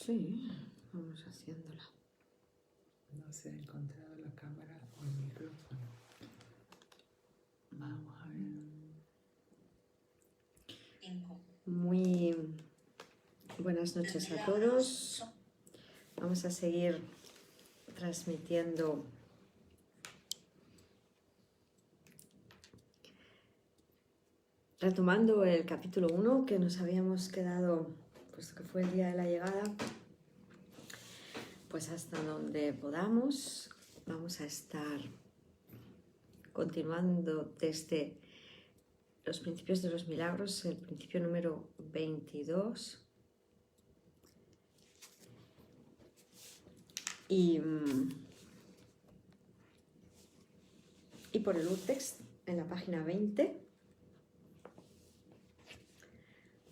Sí, vamos haciéndola. No se ha encontrado la cámara o el micrófono. Vamos a ver. Muy buenas noches a todos. Vamos a seguir transmitiendo retomando el capítulo 1 que nos habíamos quedado, puesto que fue el día de la llegada, pues hasta donde podamos. Vamos a estar continuando desde los principios de los milagros, el principio número 22. Y por el Urtext, en la página 20,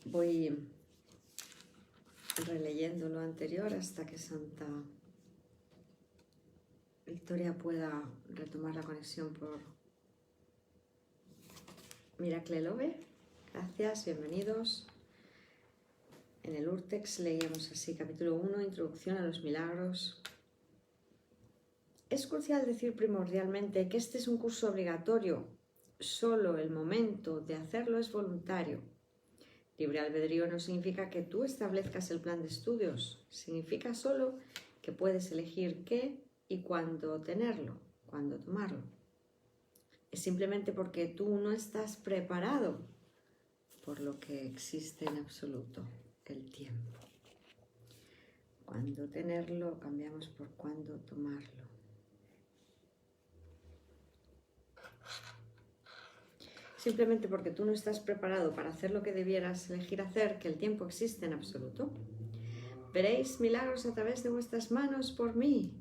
voy releyendo lo anterior hasta que Santa Victoria pueda retomar la conexión por Miracle Love. Gracias, bienvenidos. En el Urtext leíamos así, capítulo 1, Introducción a los milagros. Es crucial decir primordialmente que este es un curso obligatorio. Solo el momento de hacerlo es voluntario. Libre albedrío no significa que tú establezcas el plan de estudios. Significa solo que puedes elegir qué y cuándo tenerlo, cuándo tomarlo. Es simplemente porque tú no estás preparado por lo que existe en absoluto, el tiempo. Cuándo tenerlo cambiamos por cuándo tomarlo. Simplemente porque tú no estás preparado para hacer lo que debieras elegir hacer, que el tiempo existe en absoluto. Veréis milagros a través de vuestras manos por mí.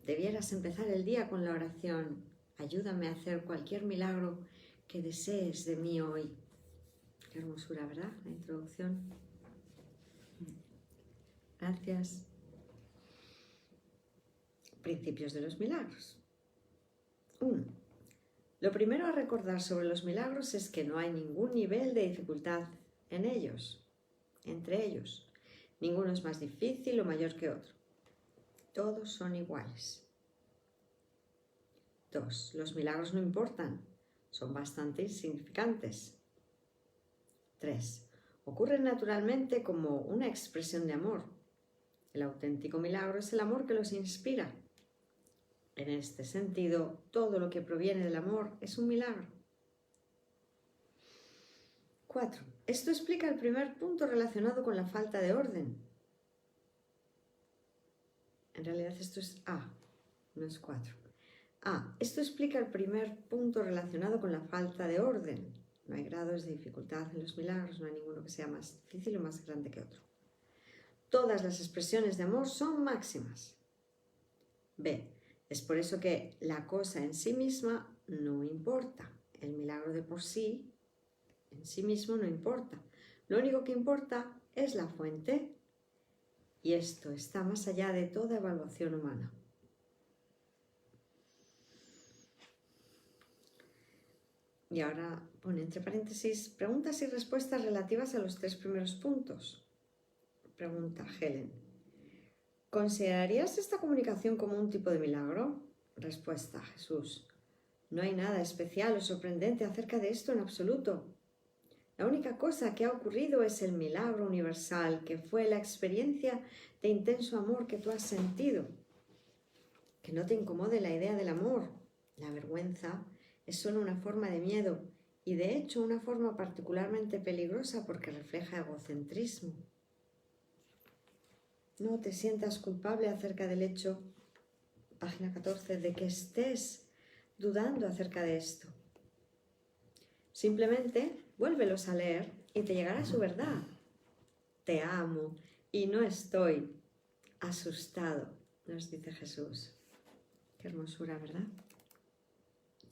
Debieras empezar el día con la oración. Ayúdame a hacer cualquier milagro que desees de mí hoy. Qué hermosura, ¿verdad? La introducción. Gracias. Principios de los milagros. 1. Lo primero a recordar sobre los milagros es que no hay ningún nivel de dificultad en ellos, entre ellos. Ninguno es más difícil o mayor que otro. Todos son iguales. 2. Los milagros no importan, son bastante insignificantes. 3. Ocurren naturalmente como una expresión de amor. El auténtico milagro es el amor que los inspira. En este sentido, todo lo que proviene del amor es un milagro. 4. Esto explica el primer punto relacionado con la falta de orden. En realidad esto es A, no es 4. A. Esto explica el primer punto relacionado con la falta de orden. No hay grados de dificultad en los milagros, no hay ninguno que sea más difícil o más grande que otro. Todas las expresiones de amor son máximas. B. Es por eso que la cosa en sí misma no importa. El milagro de por sí, en sí mismo, no importa. Lo único que importa es la fuente. Y esto está más allá de toda evaluación humana. Y ahora pone entre paréntesis preguntas y respuestas relativas a los 3 primeros puntos. Pregunta Helen. ¿Considerarías esta comunicación como un tipo de milagro? Respuesta Jesús. No hay nada especial o sorprendente acerca de esto en absoluto. La única cosa que ha ocurrido es el milagro universal, que fue la experiencia de intenso amor que tú has sentido. Que no te incomode la idea del amor. La vergüenza es solo una forma de miedo y de hecho una forma particularmente peligrosa porque refleja egocentrismo. No te sientas culpable acerca del hecho, página 14, de que estés dudando acerca de esto. Simplemente vuélvelos a leer y te llegará su verdad. Te amo y no estoy asustado, nos dice Jesús. Qué hermosura, ¿verdad?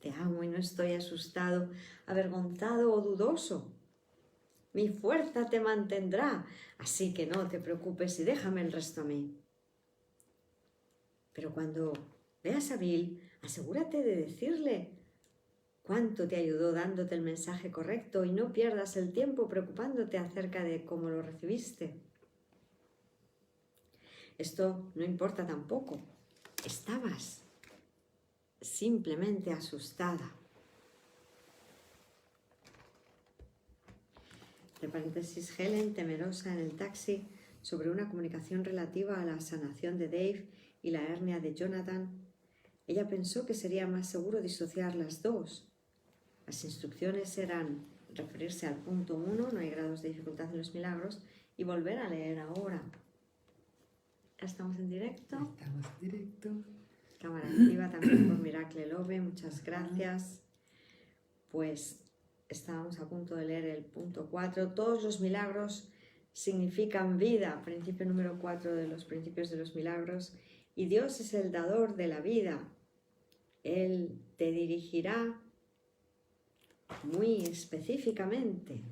Te amo y no estoy asustado, avergonzado o dudoso. Mi fuerza te mantendrá, así que no te preocupes y déjame el resto a mí. Pero cuando veas a Bill, asegúrate de decirle cuánto te ayudó dándote el mensaje correcto y no pierdas el tiempo preocupándote acerca de cómo lo recibiste. Esto no importa tampoco. Estabas simplemente asustada. Entre paréntesis, Helen, temerosa en el taxi sobre una comunicación relativa a la sanación de Dave y la hernia de Jonathan. Ella pensó que sería más seguro disociar las dos. Las instrucciones eran referirse al punto 1, no hay grados de dificultad en los milagros, y volver a leer ahora. ¿Ya estamos en directo? Estamos en directo. Cámara activa también por Miracle Love, muchas gracias. Pues estábamos a punto de leer el punto 4. Todos los milagros significan vida, principio número 4 de los principios de los milagros. Y Dios es el dador de la vida. Él te dirigirá muy específicamente.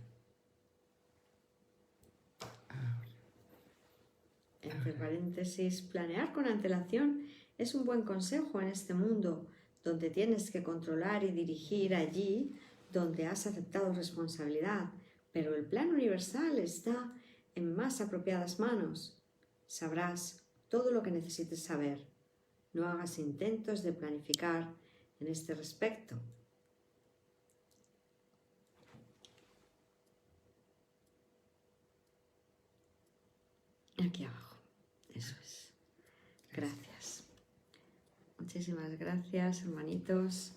Entre paréntesis, planear con antelación es un buen consejo en este mundo donde tienes que controlar y dirigir allí donde has aceptado responsabilidad, pero el plan universal está en más apropiadas manos. Sabrás todo lo que necesites saber. No hagas intentos de planificar en este respecto. Aquí abajo. Eso es. Gracias. Muchísimas gracias, hermanitos.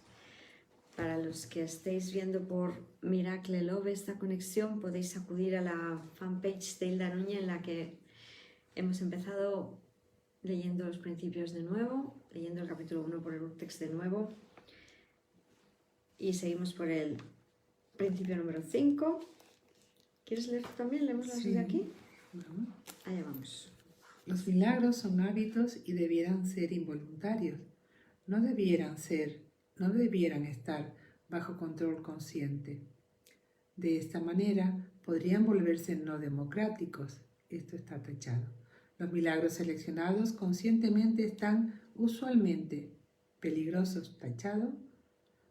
Para los que estéis viendo por Miracle Love esta conexión, podéis acudir a la fanpage de Hilda Núñez, en la que hemos empezado leyendo los principios de nuevo, leyendo el capítulo 1 por el Urtext de nuevo, y seguimos por el principio número 5. ¿Quieres leer tú también? ¿Leemos las de aquí? Vamos. Allá vamos. Los milagros son hábitos y debieran ser involuntarios. No debieran estar bajo control consciente. De esta manera podrían volverse no democráticos. Esto está tachado. Los milagros seleccionados conscientemente están usualmente peligrosos, tachado,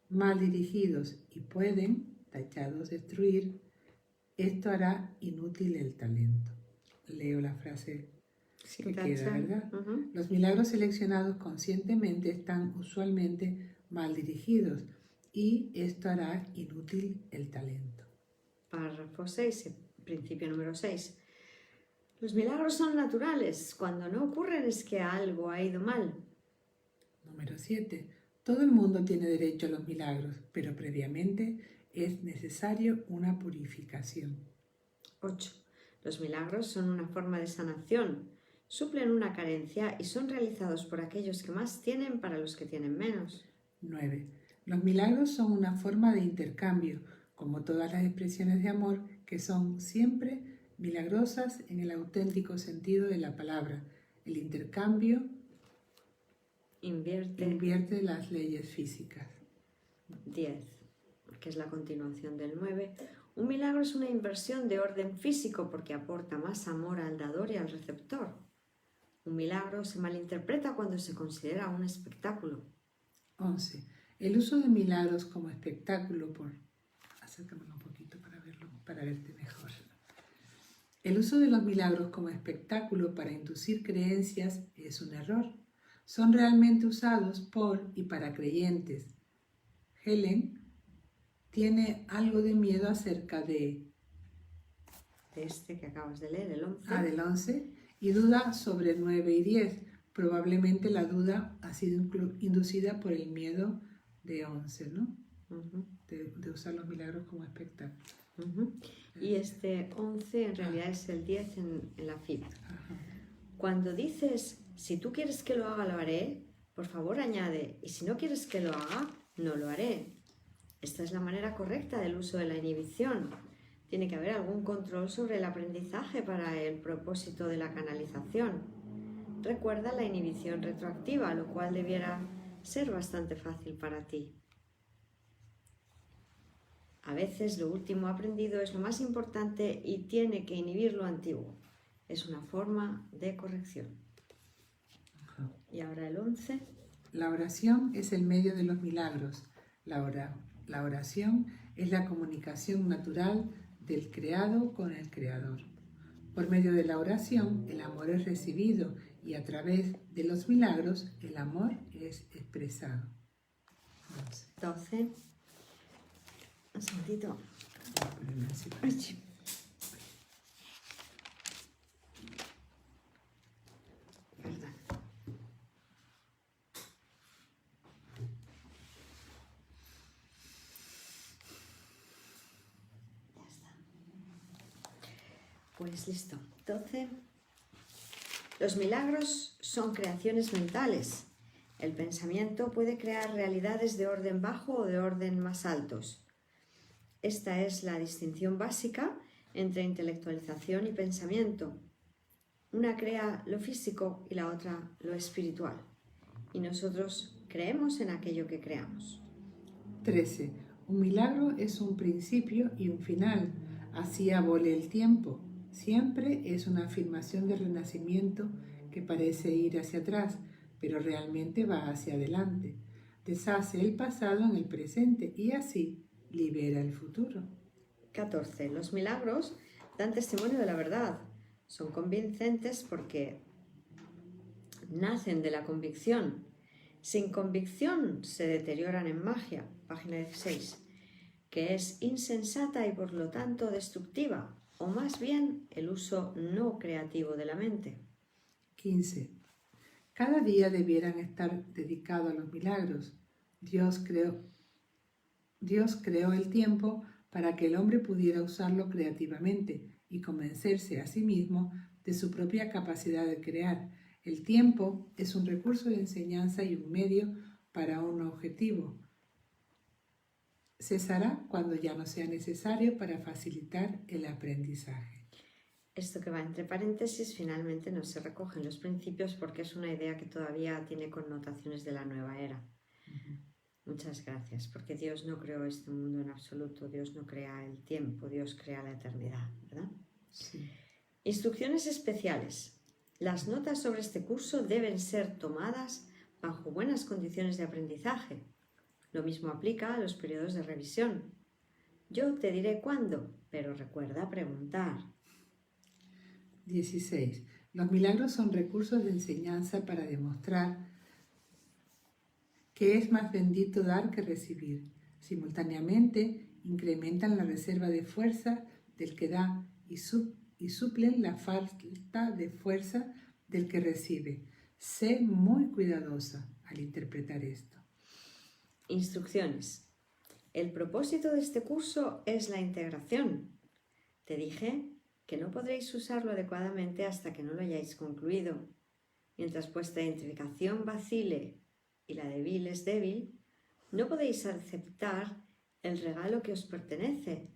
mal dirigidos y pueden, tachados, destruir. Esto hará inútil el talento. Leo la frase que queda, ¿verdad? Los milagros seleccionados conscientemente están usualmente mal dirigidos y esto hará inútil el talento. Párrafo 6, principio número 6. Los milagros son naturales. Cuando no ocurren es que algo ha ido mal. Número 7. Todo el mundo tiene derecho a los milagros, pero previamente es necesario una purificación. 8. Los milagros son una forma de sanación. Suplen una carencia y son realizados por aquellos que más tienen para los que tienen menos. 9. Los milagros son una forma de intercambio, como todas las expresiones de amor, que son siempre milagrosas en el auténtico sentido de la palabra. El intercambio invierte las leyes físicas. 10, que es la continuación del 9. Un milagro es una inversión de orden físico porque aporta más amor al dador y al receptor. Un milagro se malinterpreta cuando se considera un espectáculo. 11. El uso de milagros como espectáculo Acércamelo un poquito para verte mejor. El uso de los milagros como espectáculo para inducir creencias es un error. Son realmente usados por y para creyentes. Helen tiene algo de miedo acerca de este que acabas de leer, el 11. Del 11, y duda sobre el 9 y 10. Probablemente la duda ha sido inducida por el miedo de 11, ¿no? De usar los milagros como espectáculo. Y este 11 en realidad es el 10 en la FIP. Cuando dices, si tú quieres que lo haga, lo haré, por favor añade, y si no quieres que lo haga, no lo haré. Esta es la manera correcta del uso de la inhibición. Tiene que haber algún control sobre el aprendizaje para el propósito de la canalización. Recuerda la inhibición retroactiva, lo cual debiera ser bastante fácil para ti. A veces lo último aprendido es lo más importante y tiene que inhibir lo antiguo. Es una forma de corrección. Y ahora el 11. La oración es el medio de los milagros. La oración es la comunicación natural del creado con el creador. Por medio de la oración, el amor es recibido y a través de los milagros, el amor es expresado. 12. Un segundito. Voy a ponerme así. Ay. Perdón. Ya está. Pues listo. 12. Los milagros son creaciones mentales. El pensamiento puede crear realidades de orden bajo o de orden más altos. Esta es la distinción básica entre intelectualización y pensamiento. Una crea lo físico y la otra lo espiritual. Y nosotros creemos en aquello que creamos. 13. Un milagro es un principio y un final. Así abole el tiempo. Siempre es una afirmación de renacimiento que parece ir hacia atrás, pero realmente va hacia adelante. Deshace el pasado en el presente y así libera el futuro. 14. Los milagros dan testimonio de la verdad. Son convincentes porque nacen de la convicción. Sin convicción se deterioran en magia, página 16, que es insensata y por lo tanto destructiva, o más bien el uso no creativo de la mente. 15. Cada día debieran estar dedicado a los milagros. Dios creó el tiempo para que el hombre pudiera usarlo creativamente y convencerse a sí mismo de su propia capacidad de crear. El tiempo es un recurso de enseñanza y un medio para un objetivo. Cesará cuando ya no sea necesario para facilitar el aprendizaje. Esto que va entre paréntesis finalmente no se recoge en los principios porque es una idea que todavía tiene connotaciones de la nueva era. Muchas gracias, porque Dios no creó este mundo en absoluto, Dios no crea el tiempo, Dios crea la eternidad, ¿verdad? Sí. Instrucciones especiales. Las notas sobre este curso deben ser tomadas bajo buenas condiciones de aprendizaje. Lo mismo aplica a los periodos de revisión. Yo te diré cuándo, pero recuerda preguntar. 16. Los milagros son recursos de enseñanza para demostrar que es más bendito dar que recibir. Simultáneamente, incrementan la reserva de fuerza del que da y suplen la falta de fuerza del que recibe. Sé muy cuidadosa al interpretar esto. Instrucciones. El propósito de este curso es la integración. Te dije que no podréis usarlo adecuadamente hasta que no lo hayáis concluido. Mientras vuestra identificación vacile y la de Bill es débil, no podéis aceptar el regalo que os pertenece.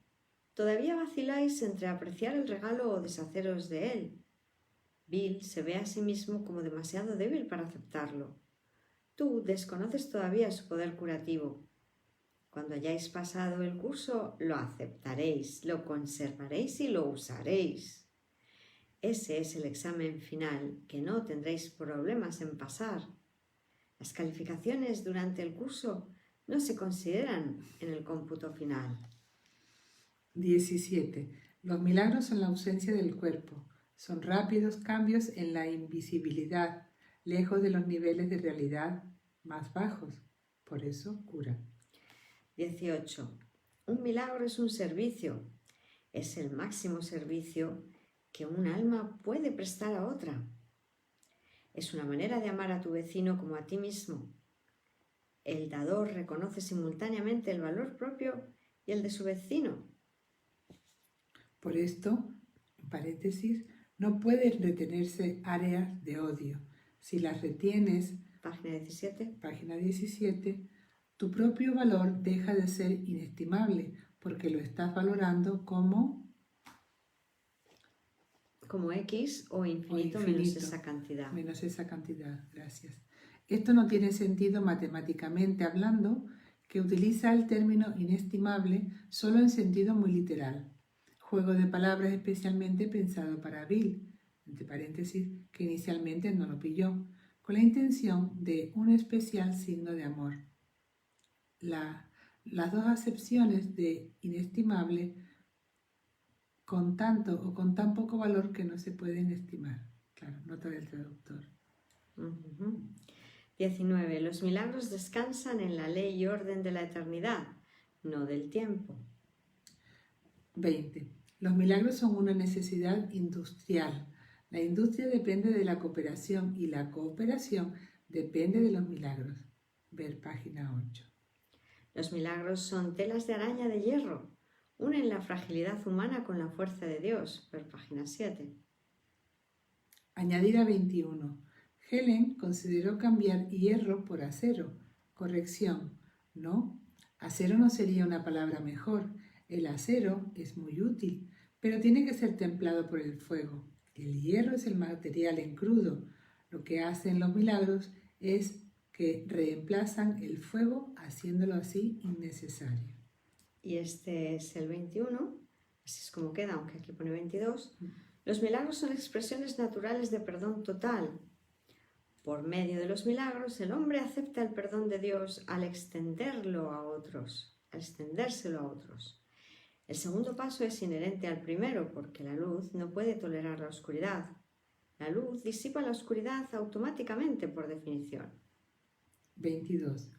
Todavía vaciláis entre apreciar el regalo o deshaceros de él. Bill se ve a sí mismo como demasiado débil para aceptarlo. Tú desconoces todavía su poder curativo. Cuando hayáis pasado el curso, lo aceptaréis, lo conservaréis y lo usaréis. Ese es el examen final que no tendréis problemas en pasar. Las calificaciones durante el curso no se consideran en el cómputo final. 17. Los milagros son la ausencia del cuerpo. Son rápidos cambios en la invisibilidad, lejos de los niveles de realidad más bajos. Por eso cura. 18. Un milagro es un servicio. Es el máximo servicio que un alma puede prestar a otra. Es una manera de amar a tu vecino como a ti mismo. El dador reconoce simultáneamente el valor propio y el de su vecino. Por esto, en paréntesis, no pueden retenerse áreas de odio. Si las retienes, Página 17. página 17, tu propio valor deja de ser inestimable porque lo estás valorando como X o infinito menos esa cantidad. Menos esa cantidad, gracias. Esto no tiene sentido matemáticamente hablando, que utiliza el término inestimable solo en sentido muy literal. Juego de palabras especialmente pensado para Bill, entre paréntesis, que inicialmente no lo pilló, con la intención de un especial signo de amor. Las dos acepciones de inestimable con tanto o con tan poco valor que no se pueden estimar. Claro, nota del traductor. 19. Los milagros descansan en la ley y orden de la eternidad, no del tiempo. 20. Los milagros son una necesidad industrial. La industria depende de la cooperación y la cooperación depende de los milagros. Ver página 8. Los milagros son telas de araña de hierro. Unen la fragilidad humana con la fuerza de Dios. Ver página 7. Añadir a 21. Helen consideró cambiar hierro por acero. Corrección. No, acero no sería una palabra mejor. El acero es muy útil, pero tiene que ser templado por el fuego. El hierro es el material en crudo. Lo que hacen los milagros es que reemplazan el fuego, haciéndolo así innecesario. Y este es el 21, así es como queda, aunque aquí pone 22. Los milagros son expresiones naturales de perdón total. Por medio de los milagros, el hombre acepta el perdón de Dios al extendérselo a otros. El segundo paso es inherente al primero, porque la luz no puede tolerar la oscuridad. La luz disipa la oscuridad automáticamente, por definición. 22.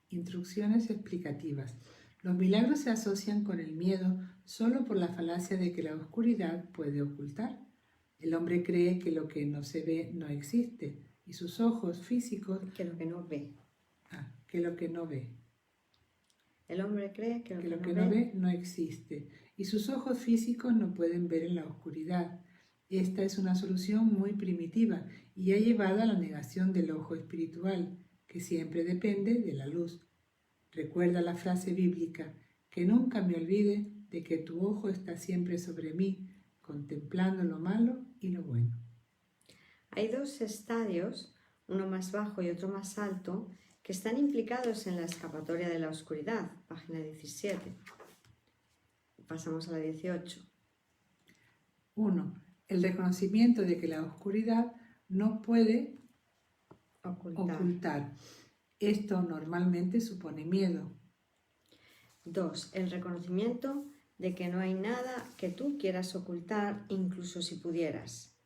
Instrucciones explicativas. Los milagros se asocian con el miedo solo por la falacia de que la oscuridad puede ocultar. El hombre cree que lo que no se ve no existe y sus ojos físicos... Que lo que no ve. Que lo que no ve. El hombre cree que lo que no ve no existe y sus ojos físicos no pueden ver en la oscuridad. Esta es una solución muy primitiva y ha llevado a la negación del ojo espiritual, que siempre depende de la luz. Recuerda la frase bíblica, que nunca me olvide de que tu ojo está siempre sobre mí, contemplando lo malo y lo bueno. Hay dos estadios, uno más bajo y otro más alto, que están implicados en la escapatoria de la oscuridad, página 17. Pasamos a la 18. 1. El reconocimiento de que la oscuridad no puede ocultar. Esto normalmente supone miedo. 2. El reconocimiento de que no hay nada que tú quieras ocultar, incluso si pudieras.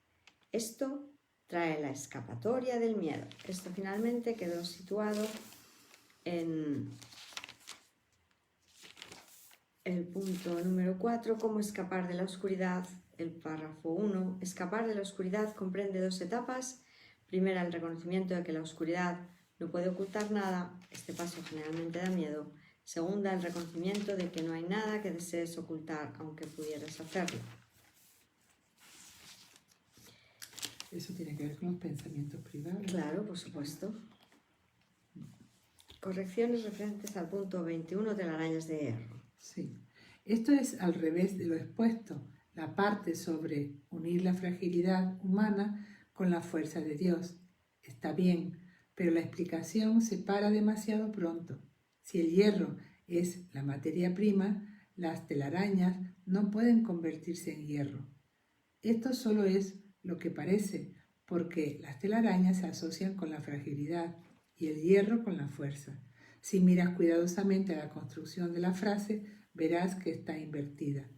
Esto trae la escapatoria del miedo. Esto finalmente quedó situado en el punto número 4, cómo escapar de la oscuridad. El párrafo 1, escapar de la oscuridad comprende dos etapas. Primera, el reconocimiento de que la oscuridad no puede ocultar nada. Este paso generalmente da miedo. Segunda, el reconocimiento de que no hay nada que desees ocultar, aunque pudieras hacerlo. Eso tiene que ver con los pensamientos privados. Claro, por supuesto. Correcciones referentes al punto 21, telarañas de hierro. Sí. Esto es al revés de lo expuesto, la parte sobre unir la fragilidad humana con la fuerza de Dios. Está bien, pero la explicación se para demasiado pronto. Si el hierro es la materia prima, las telarañas no pueden convertirse en hierro. Esto solo es lo que parece, porque las telarañas se asocian con la fragilidad y el hierro con la fuerza. Si miras cuidadosamente a la construcción de la frase, verás que está invertida.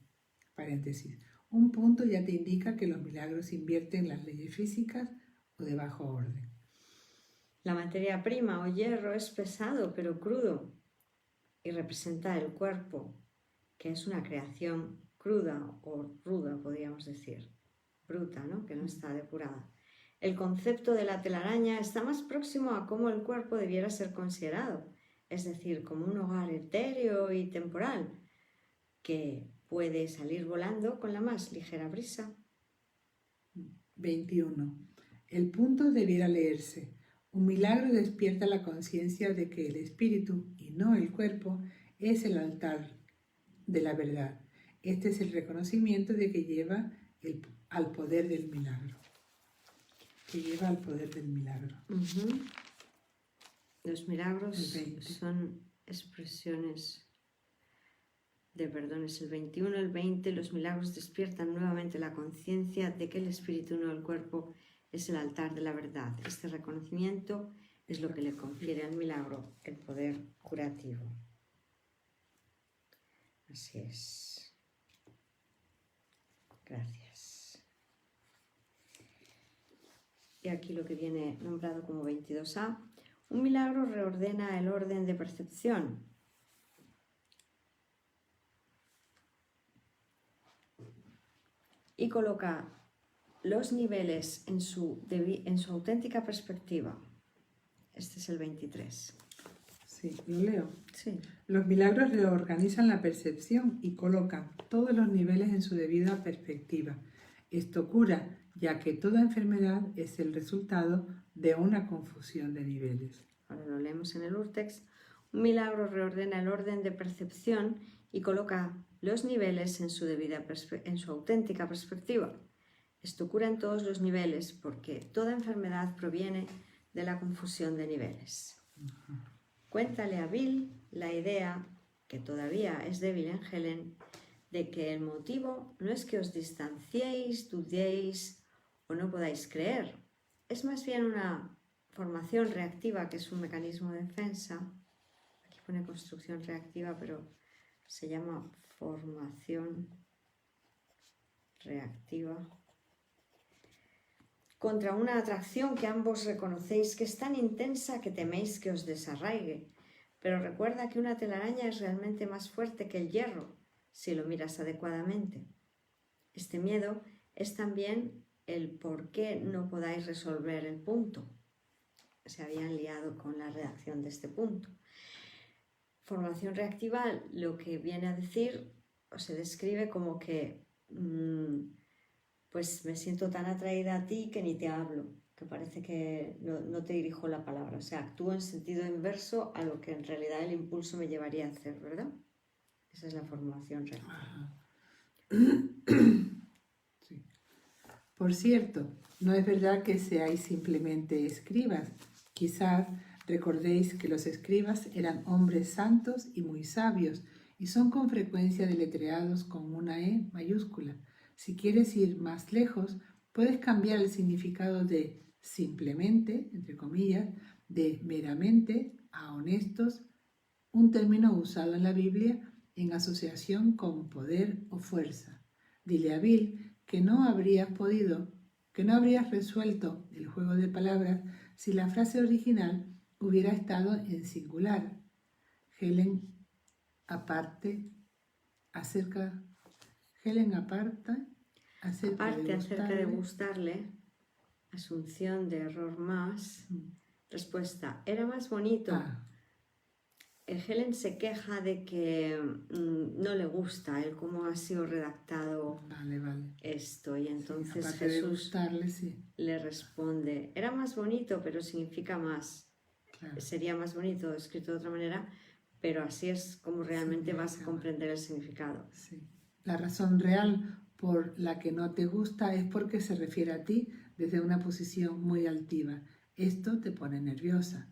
Paréntesis. Un punto ya te indica que los milagros invierten las leyes físicas o de bajo orden. La materia prima o hierro es pesado pero crudo y representa el cuerpo, que es una creación cruda o ruda, podríamos decir. Bruta, ¿no? Que no está depurada. El concepto de la telaraña está más próximo a cómo el cuerpo debiera ser considerado, es decir, como un hogar etéreo y temporal que puede salir volando con la más ligera brisa. 21. El punto debiera leerse. Un milagro despierta la conciencia de que el espíritu, y no el cuerpo, es el altar de la verdad. Este es el reconocimiento de que lleva al poder del milagro. Los milagros son expresiones de perdón. Es el 21, el 20. Los milagros despiertan nuevamente la conciencia de que el espíritu, no el cuerpo, es el altar de la verdad. Este reconocimiento es lo que le confiere al milagro el poder curativo. Así es. Gracias. Y aquí lo que viene nombrado como 22A. Un milagro reordena el orden de percepción. Y coloca los niveles en su auténtica perspectiva. Este es el 23. Sí, lo leo. Sí. Los milagros reorganizan la percepción y colocan todos los niveles en su debida perspectiva. Esto cura, ya que toda enfermedad es el resultado de una confusión de niveles. Ahora lo leemos en el Urtext. Un milagro reordena el orden de percepción y coloca los niveles en su auténtica perspectiva. Esto cura en todos los niveles porque toda enfermedad proviene de la confusión de niveles. Cuéntale a Bill la idea, que todavía es débil en Helen, de que el motivo no es que os distanciéis, dudéis o no podáis creer. Es más bien una formación reactiva, que es un mecanismo de defensa. Aquí pone construcción reactiva, pero se llama formación reactiva. Contra una atracción que ambos reconocéis que es tan intensa que teméis que os desarraigue. Pero recuerda que una telaraña es realmente más fuerte que el hierro, si lo miras adecuadamente. Este miedo es también el por qué no podáis resolver el punto. Se habían liado con la redacción de este punto. Formación reactiva lo que viene a decir, o se describe como que pues me siento tan atraída a ti que ni te hablo, que parece que no te dirijo la palabra. O sea, actúo en sentido inverso a lo que en realidad el impulso me llevaría a hacer, ¿verdad? Esa es la formación reactiva. Sí. Por cierto, no es verdad que seáis simplemente escribas. Quizás recordéis que los escribas eran hombres santos y muy sabios y son con frecuencia deletreados con una E mayúscula. Si quieres ir más lejos, puedes cambiar el significado de simplemente, entre comillas, de meramente a honestos, un término usado en la Biblia en asociación con poder o fuerza. Dile a Bill que no habrías resuelto el juego de palabras si la frase original hubiera estado en singular. Helen aparta acerca de gustarle, asunción de error más, respuesta, era más bonito. Helen se queja de que no le gusta el cómo ha sido redactado esto, y entonces sí, Jesús le responde, era más bonito, pero significa más. Claro. Sería más bonito escrito de otra manera, pero así es como realmente vas a comprender el significado. Sí. La razón real por la que no te gusta es porque se refiere a ti desde una posición muy altiva. Esto te pone nerviosa.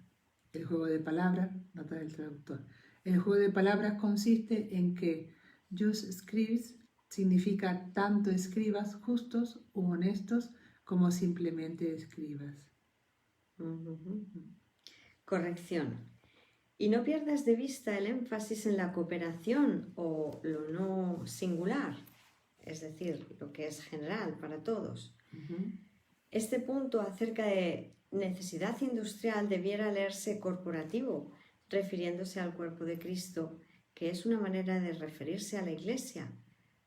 El juego de palabras, nota del traductor. El juego de palabras consiste en que just scribes significa tanto escribas justos u honestos como simplemente escribas. Corrección. Y no pierdas de vista el énfasis en la cooperación o lo no singular, es decir, lo que es general para todos. Este punto acerca de necesidad industrial debiera leerse corporativo, refiriéndose al cuerpo de Cristo, que es una manera de referirse a la Iglesia,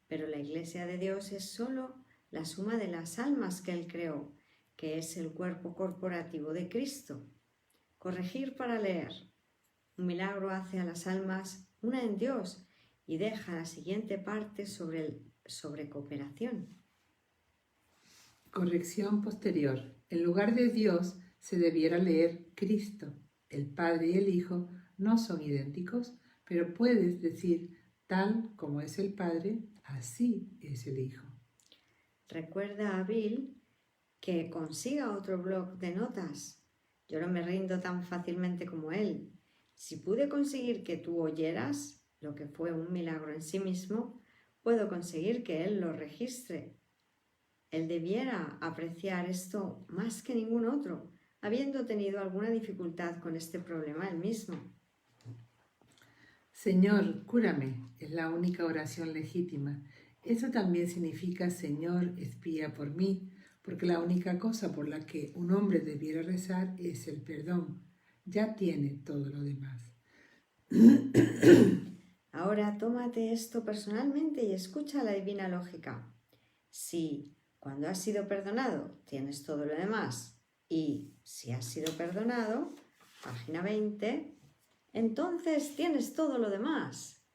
pero la Iglesia de Dios es solo la suma de las almas que Él creó, que es el cuerpo corporativo de Cristo. Corregir para leer. Un milagro hace a las almas una en Dios y deja la siguiente parte sobre cooperación. Corrección posterior. En lugar de Dios se debiera leer Cristo. El Padre y el Hijo no son idénticos, pero puedes decir tal como es el Padre, así es el Hijo. Recuerda a Bill que consiga otro blog de notas. Yo no me rindo tan fácilmente como él. Si pude conseguir que tú oyeras, lo que fue un milagro en sí mismo, puedo conseguir que él lo registre. Él debiera apreciar esto más que ningún otro, habiendo tenido alguna dificultad con este problema él mismo. Señor, cúrame, es la única oración legítima, Eso también significa: Señor, espía por mí, porque la única cosa por la que un hombre debiera rezar es el perdón. Ya tiene todo lo demás. Ahora tómate esto personalmente y escucha la divina lógica. Si cuando has sido perdonado tienes todo lo demás y si has sido perdonado, página 20, entonces tienes todo lo demás.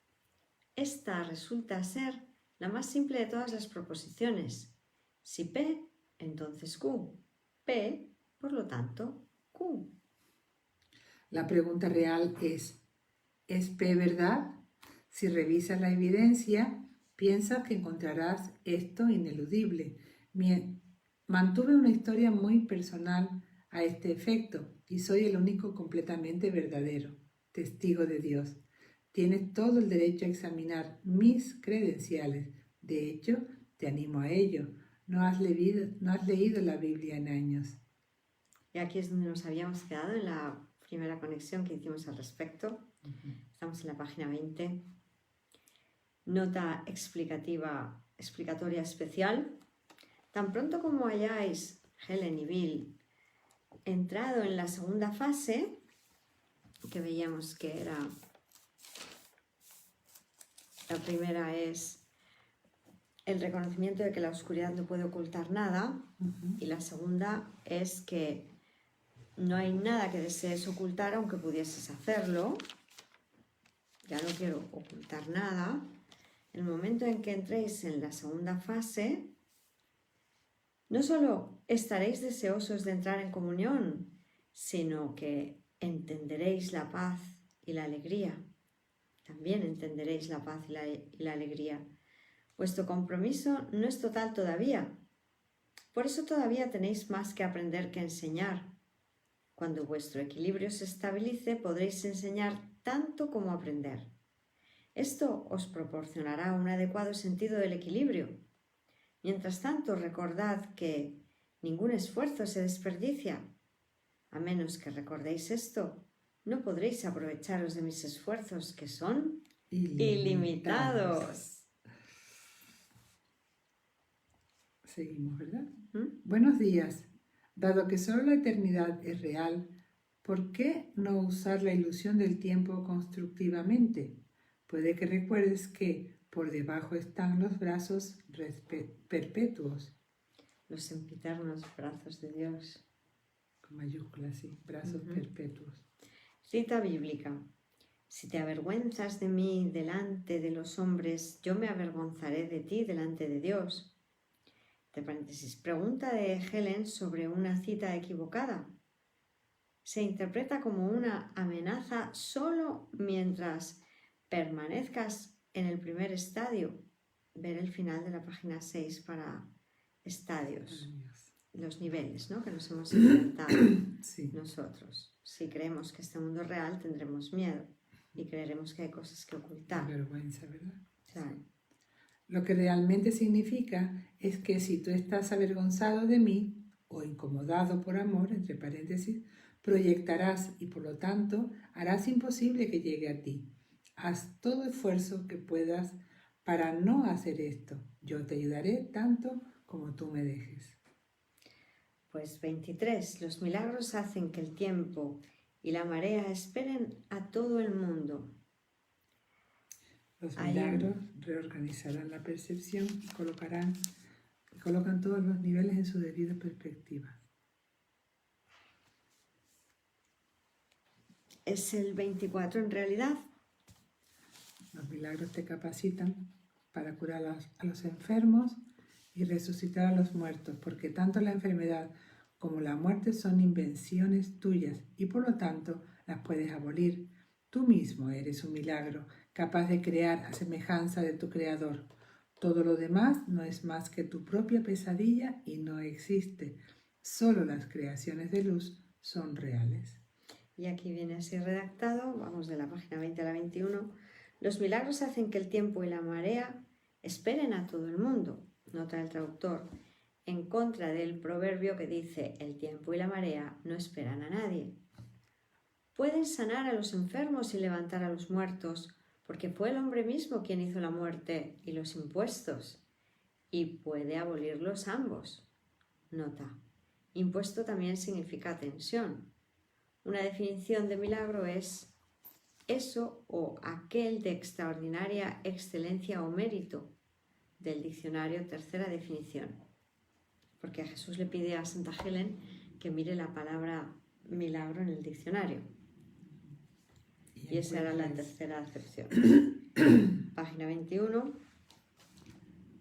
Esta resulta ser la más simple de todas las proposiciones. Si P, entonces Q. P, por lo tanto, Q. La pregunta real es P verdad? Si revisas la evidencia, piensas que encontrarás esto ineludible. Mantuve una historia muy personal a este efecto y soy el único completamente verdadero, testigo de Dios. Tienes todo el derecho a examinar mis credenciales. De hecho, te animo a ello. No has leído la Biblia en años. Y aquí es donde nos habíamos quedado en la primera conexión que hicimos al respecto. Estamos en la página 20. Nota explicatoria especial. Tan pronto como hayáis, Helen y Bill, entrado en la segunda fase, que veíamos que era, la primera es el reconocimiento de que la oscuridad no puede ocultar nada, y la segunda es que no hay nada que desees ocultar aunque pudieses hacerlo. Ya no quiero ocultar nada. En el momento en que entréis en la segunda fase, no solo estaréis deseosos de entrar en comunión, sino que entenderéis la paz y la alegría. También entenderéis la paz y la alegría. Vuestro compromiso no es total todavía. Por eso todavía tenéis más que aprender que enseñar. Cuando vuestro equilibrio se estabilice, podréis enseñar tanto como aprender. Esto os proporcionará un adecuado sentido del equilibrio. Mientras tanto, recordad que ningún esfuerzo se desperdicia. A menos que recordéis esto, no podréis aprovecharos de mis esfuerzos, que son ilimitados. Seguimos, ¿verdad? Buenos días. Dado que solo la eternidad es real, ¿por qué no usar la ilusión del tiempo constructivamente? Puede que recuerdes que por debajo están los brazos perpetuos. Los sempiternos brazos de Dios. Con mayúsculas, sí, brazos perpetuos. Cita bíblica. Si te avergüenzas de mí delante de los hombres, yo me avergonzaré de ti delante de Dios. Entre paréntesis, pregunta de Helen sobre una cita equivocada. Se interpreta como una amenaza solo mientras permanezcas en el primer estadio. Ver el final de la página 6 para estadios, los niveles, ¿no?, que nos hemos enfrentado nosotros. Si creemos que este mundo es real, tendremos miedo y creeremos que hay cosas que ocultar. Vergüenza, ¿verdad? Claro. Lo que realmente significa es que si tú estás avergonzado de mí o incomodado por amor, entre paréntesis, proyectarás y por lo tanto harás imposible que llegue a ti. Haz todo esfuerzo que puedas para no hacer esto. Yo te ayudaré tanto como tú me dejes. Pues 23. Los milagros hacen que el tiempo y la marea esperen a todo el mundo. Los milagros reorganizarán la percepción y colocan todos los niveles en su debida perspectiva. Es el 24 en realidad. Los milagros te capacitan para curar a los enfermos y resucitar a los muertos, porque tanto la enfermedad como la muerte son invenciones tuyas y por lo tanto las puedes abolir. Tú mismo eres un milagro, capaz de crear a semejanza de tu Creador. Todo lo demás no es más que tu propia pesadilla y no existe. Solo las creaciones de luz son reales. Y aquí viene así redactado, vamos de la página 20 a la 21. Los milagros hacen que el tiempo y la marea esperen a todo el mundo. Nota el traductor, en contra del proverbio que dice el tiempo y la marea no esperan a nadie. Pueden sanar a los enfermos y levantar a los muertos, porque fue el hombre mismo quien hizo la muerte y los impuestos, y puede abolirlos ambos. Nota: impuesto también significa tensión. Una definición de milagro es eso o aquel de extraordinaria excelencia o mérito, del diccionario tercera definición. Porque a Jesús le pide a Santa Helen que mire la palabra milagro en el diccionario. Y esa era la tercera acepción. Página 21.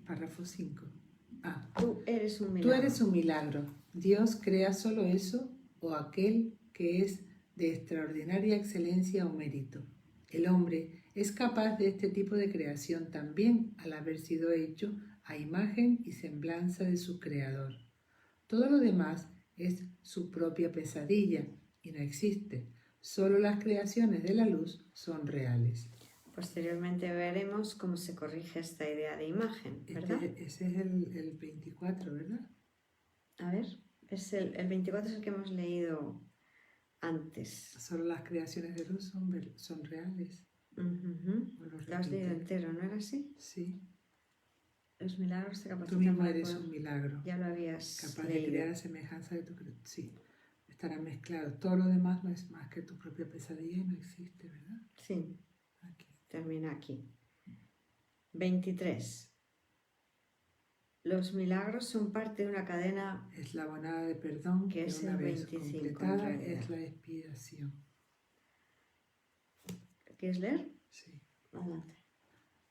Párrafo 5. Tú eres un milagro. Tú eres un milagro. Dios crea solo eso o aquel que es de extraordinaria excelencia o mérito. El hombre es capaz de este tipo de creación también al haber sido hecho a imagen y semblanza de su creador. Todo lo demás es su propia pesadilla y no existe. Solo las creaciones de la luz son reales. Posteriormente veremos cómo se corrige esta idea de imagen, ¿verdad? Ese es el 24, ¿verdad? A ver, es el 24 es el que hemos leído antes. Solo las creaciones de luz son reales. Lo has leído entero, ¿no era así? Sí. Los milagros te capacitan. Tú mismo eres un milagro. Ya lo habías capaz leído. De crear a semejanza de tu creación. Sí. Estará mezclado. Todo lo demás no es más que tu propia pesadilla y no existe, ¿verdad? Sí. Aquí. Termina aquí. 23. Los milagros son parte de una cadena eslabonada de perdón que es una el vez 25, completada es la expiación. ¿Quieres leer? Sí. Adelante.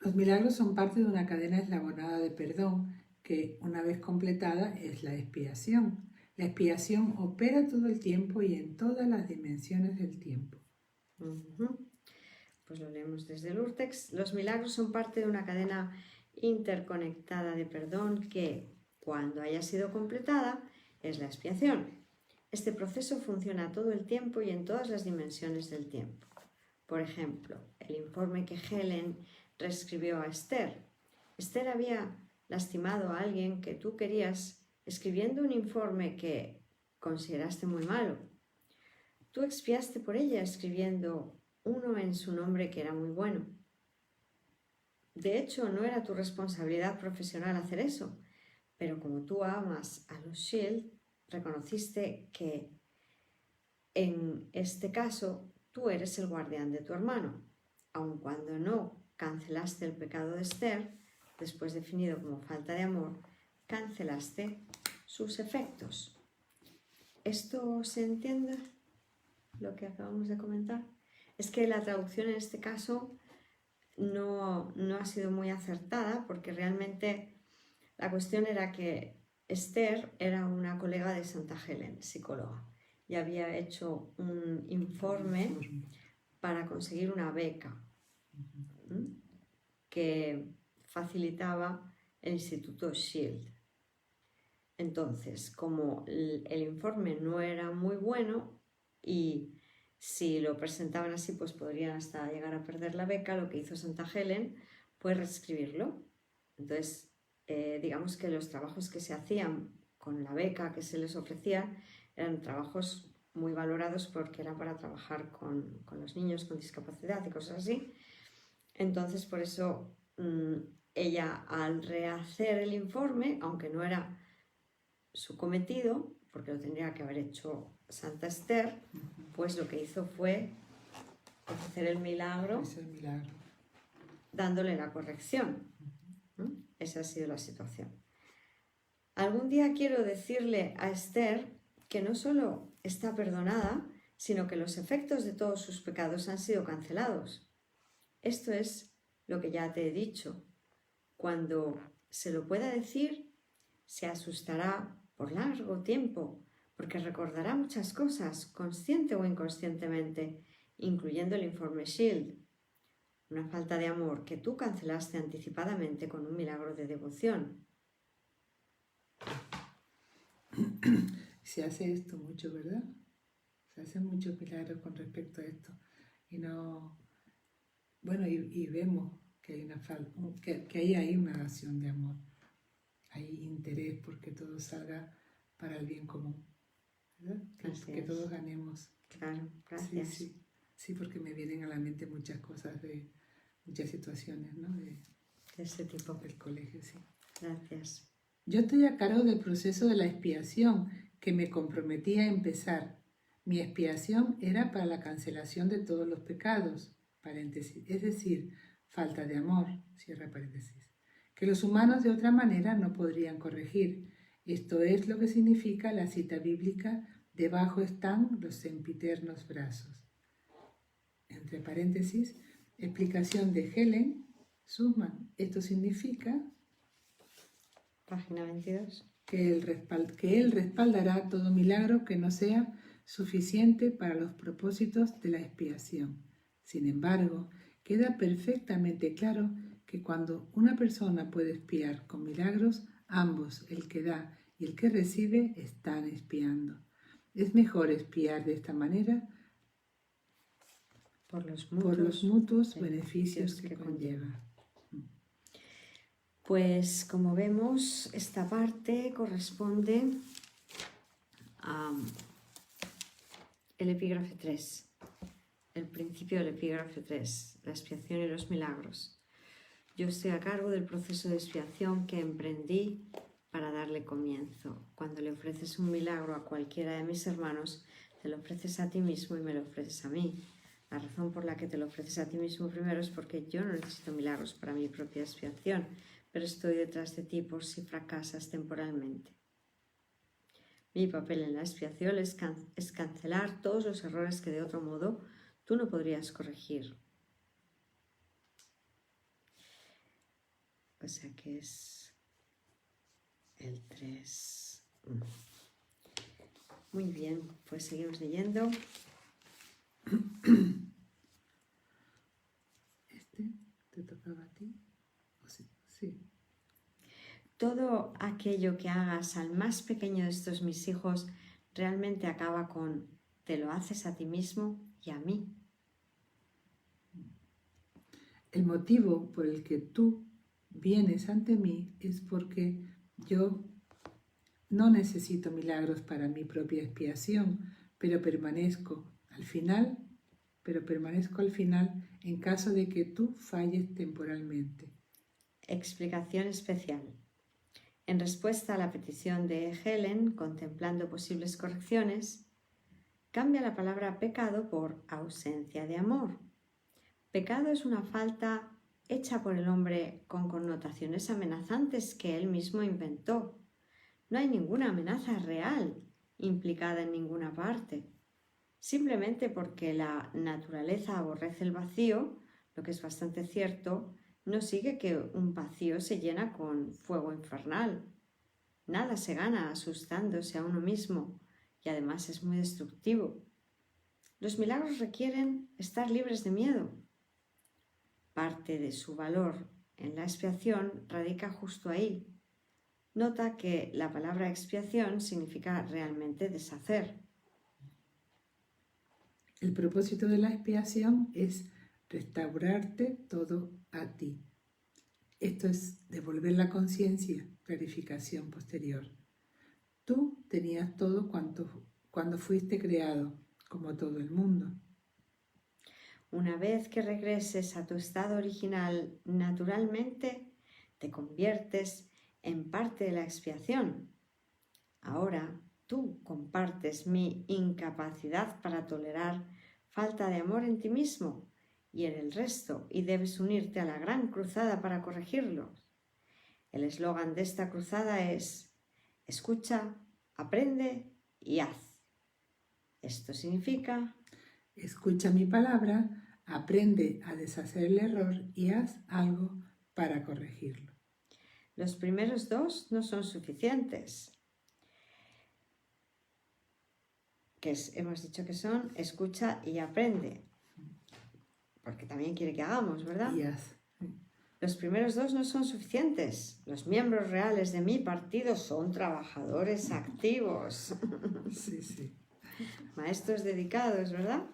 Los milagros son parte de una cadena eslabonada de perdón que, una vez completada, es la expiación. La expiación opera todo el tiempo y en todas las dimensiones del tiempo. Pues lo leemos desde el Urtext. Los milagros son parte de una cadena interconectada de perdón que, cuando haya sido completada, es la expiación. Este proceso funciona todo el tiempo y en todas las dimensiones del tiempo. Por ejemplo, el informe que Helen reescribió a Esther. Esther había lastimado a alguien que tú querías escribiendo un informe que consideraste muy malo. Tú expiaste por ella escribiendo uno en su nombre que era muy bueno. De hecho, no era tu responsabilidad profesional hacer eso, pero como tú amas a los Shield, reconociste que en este caso tú eres el guardián de tu hermano, aun cuando no cancelaste el pecado de Esther, después definido como falta de amor, cancelaste sus efectos. ¿Esto se entiende? Lo que acabamos de comentar. Es que la traducción en este caso no ha sido muy acertada, porque realmente la cuestión era que Esther era una colega de Santa Helen, psicóloga, y había hecho un informe para conseguir una beca que facilitaba el Instituto Shield. Entonces, como el informe no era muy bueno y si lo presentaban así, pues podrían hasta llegar a perder la beca, lo que hizo Santa Helen fue reescribirlo. Entonces, digamos que los trabajos que se hacían con la beca que se les ofrecía eran trabajos muy valorados porque eran para trabajar con los niños con discapacidad y cosas así. Entonces, por eso ella, al rehacer el informe, aunque no era su cometido, porque lo tendría que haber hecho Santa Esther, pues lo que hizo fue hacer el milagro, dándole la corrección. Esa ha sido la situación. Algún día quiero decirle a Esther que no solo está perdonada, sino que los efectos de todos sus pecados han sido cancelados. Esto es lo que ya te he dicho. Cuando se lo pueda decir, se asustará por largo tiempo, porque recordará muchas cosas, consciente o inconscientemente, incluyendo el informe Shield. Una falta de amor que tú cancelaste anticipadamente con un milagro de devoción. Se hace esto mucho, ¿verdad? Se hacen muchos milagros con respecto a esto. Y no... Bueno, y vemos que hay que ahí hay una acción de amor. Hay interés porque todo salga para el bien común, ¿verdad? Que todos ganemos. Claro, gracias. Sí, porque me vienen a la mente muchas cosas muchas situaciones, ¿no? De ese tipo. Del colegio, sí. Gracias. Yo estoy a cargo del proceso de la expiación que me comprometí a empezar. Mi expiación era para la cancelación de todos los pecados, paréntesis, es decir, falta de amor, cierra paréntesis, que los humanos de otra manera no podrían corregir. Esto es lo que significa la cita bíblica: debajo están los sempiternos brazos. Entre paréntesis, explicación de Helen Suzman. Esto significa Página 22. que él respaldará todo milagro que no sea suficiente para los propósitos de la expiación. Sin embargo, queda perfectamente claro que cuando una persona puede expiar con milagros, ambos, el que da y el que recibe, están expiando. Es mejor expiar de esta manera por los mutuos beneficios que conlleva. Pues como vemos, esta parte corresponde al epígrafe 3, el principio del epígrafe 3, la expiación y los milagros. Yo estoy a cargo del proceso de expiación que emprendí para darle comienzo. Cuando le ofreces un milagro a cualquiera de mis hermanos, te lo ofreces a ti mismo y me lo ofreces a mí. La razón por la que te lo ofreces a ti mismo primero es porque yo no necesito milagros para mi propia expiación, pero estoy detrás de ti por si fracasas temporalmente. Mi papel en la expiación es cancelar todos los errores que de otro modo tú no podrías corregir. O sea que es el 3. Muy bien, pues seguimos leyendo. ¿Te tocaba a ti? Sí. Sí. Todo aquello que hagas al más pequeño de estos mis hijos realmente acaba con te lo haces a ti mismo y a mí. El motivo por el que tú vienes ante mí es porque yo no necesito milagros para mi propia expiación, pero permanezco al final en caso de que tú falles temporalmente. Explicación especial. En respuesta a la petición de Helen, contemplando posibles correcciones, cambia la palabra pecado por ausencia de amor. Pecado es una falta hecha por el hombre con connotaciones amenazantes que él mismo inventó. No hay ninguna amenaza real implicada en ninguna parte. Simplemente porque la naturaleza aborrece el vacío, lo que es bastante cierto, no sigue que un vacío se llena con fuego infernal. Nada se gana asustándose a uno mismo y además es muy destructivo. Los milagros requieren estar libres de miedo. Parte de su valor en la expiación radica justo ahí. Nota que la palabra expiación significa realmente deshacer. El propósito de la expiación es restaurarte todo a ti. Esto es devolver la conciencia, clarificación posterior. Tú tenías todo cuando fuiste creado, como todo el mundo. Una vez que regreses a tu estado original, naturalmente te conviertes en parte de la expiación. Ahora tú compartes mi incapacidad para tolerar falta de amor en ti mismo y en el resto y debes unirte a la gran cruzada para corregirlos. El eslogan de esta cruzada es: escucha, aprende y haz. Esto significa: escucha mi palabra, aprende a deshacer el error y haz algo para corregirlo. Los primeros dos no son suficientes. Hemos dicho que son escucha y aprende. Porque también quiere que hagamos, ¿verdad? Y haz. Los primeros dos no son suficientes. Los miembros reales de mi partido son trabajadores activos. Sí. Maestros dedicados, ¿verdad?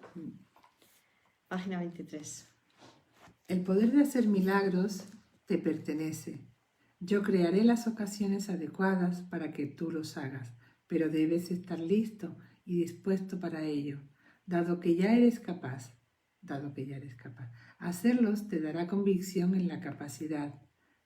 Página 23. El poder de hacer milagros te pertenece. Yo crearé las ocasiones adecuadas para que tú los hagas, pero debes estar listo y dispuesto para ello, dado que ya eres capaz. dado que ya eres capaz. Hacerlos te dará convicción en la capacidad.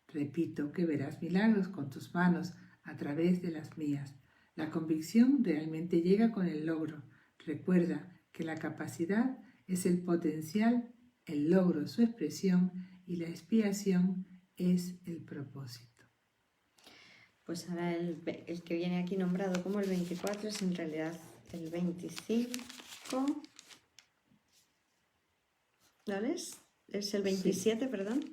Repito que verás milagros con tus manos a través de las mías. La convicción realmente llega con el logro. Recuerda que la capacidad es el potencial, el logro su expresión y la expiación es el propósito. Pues ahora el que viene aquí nombrado como el 24 es en realidad el 25. ¿Vale? Es el 27, sí. Perdón.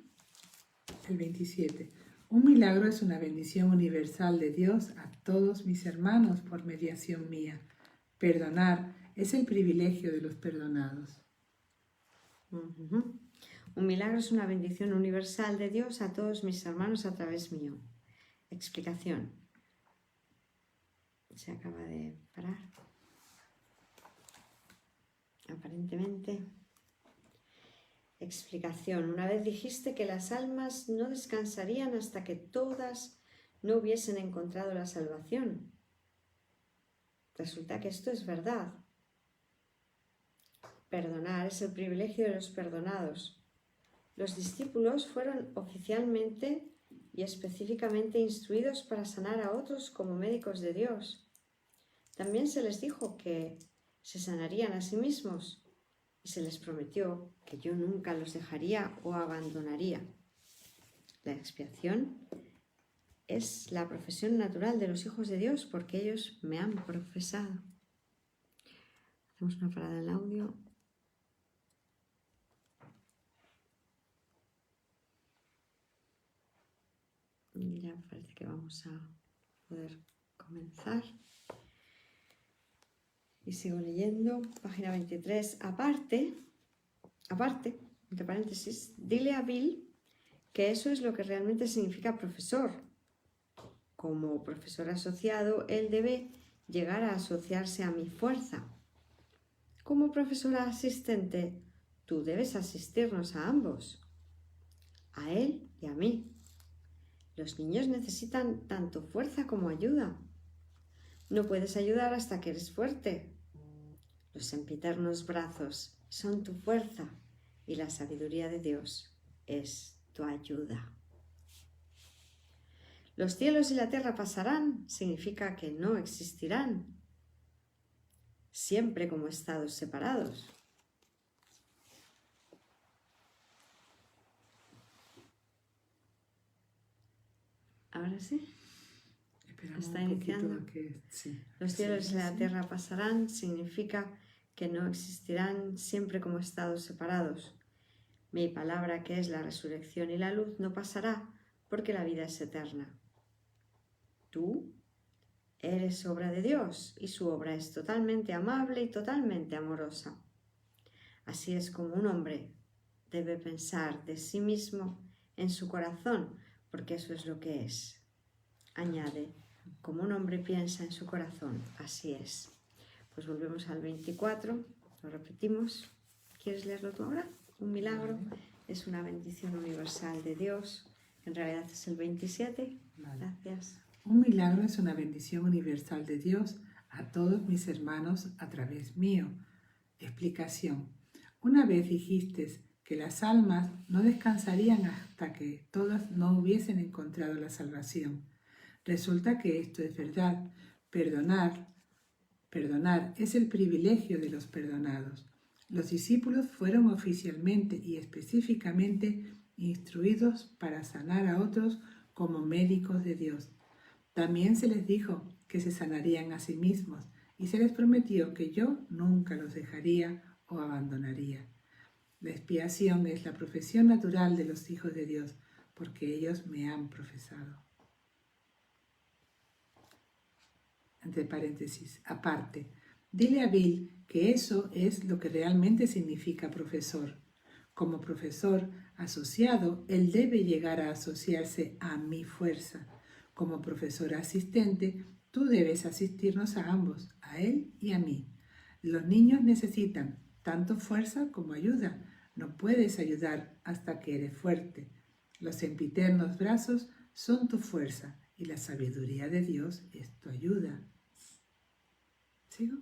El 27. Un milagro es una bendición universal de Dios a todos mis hermanos por mediación mía. Perdonar es el privilegio de los perdonados. Un milagro es una bendición universal de Dios a todos mis hermanos a través mío. Explicación. Se acaba de parar. Aparentemente. Explicación. Una vez dijiste que las almas no descansarían hasta que todas no hubiesen encontrado la salvación. Resulta que esto es verdad. Perdonar es el privilegio de los perdonados. Los discípulos fueron oficialmente y específicamente instruidos para sanar a otros como médicos de Dios. También se les dijo que se sanarían a sí mismos y se les prometió que yo nunca los dejaría o abandonaría. La expiación es la profesión natural de los hijos de Dios porque ellos me han profesado. Hacemos una parada en el audio. Ya parece que vamos a poder comenzar. Y sigo leyendo, página 23. Aparte, entre paréntesis, dile a Bill que eso es lo que realmente significa profesor. Como profesor asociado, él debe llegar a asociarse a mi fuerza. Como profesora asistente, tú debes asistirnos a ambos, a él y a mí. Los niños necesitan tanto fuerza como ayuda. No puedes ayudar hasta que eres fuerte. Los sempiternos brazos son tu fuerza y la sabiduría de Dios es tu ayuda. Los cielos y la tierra pasarán, significa que no existirán, siempre como estados separados. Ahora sí. Está iniciando. Los cielos y la tierra pasarán, significa que no existirán siempre como estados separados. Mi palabra, que es la resurrección y la luz, no pasará porque la vida es eterna. Tú eres obra de Dios y su obra es totalmente amable y totalmente amorosa. Así es como un hombre debe pensar de sí mismo en su corazón, porque eso es lo que es. Añade, como un hombre piensa en su corazón, así es. Pues volvemos al 24, lo repetimos. ¿Quieres leerlo tú ahora? Un milagro es una bendición universal de Dios. En realidad es el 27. Vale. Gracias. Un milagro es una bendición universal de Dios a todos mis hermanos a través mío. Explicación. Una vez dijiste que las almas no descansarían hasta que todas no hubiesen encontrado la salvación. Resulta que esto es verdad. Perdonar es el privilegio de los perdonados. Los discípulos fueron oficialmente y específicamente instruidos para sanar a otros como médicos de Dios. También se les dijo que se sanarían a sí mismos y se les prometió que yo nunca los dejaría o abandonaría. La expiación es la profesión natural de los hijos de Dios porque ellos me han profesado. Entre paréntesis, aparte, dile a Bill que eso es lo que realmente significa profesor. Como profesor asociado, él debe llegar a asociarse a mi fuerza. Como profesor asistente, tú debes asistirnos a ambos, a él y a mí. Los niños necesitan tanto fuerza como ayuda. No puedes ayudar hasta que eres fuerte. Los sempiternos brazos son tu fuerza y la sabiduría de Dios es tu ayuda. ¿Sigo?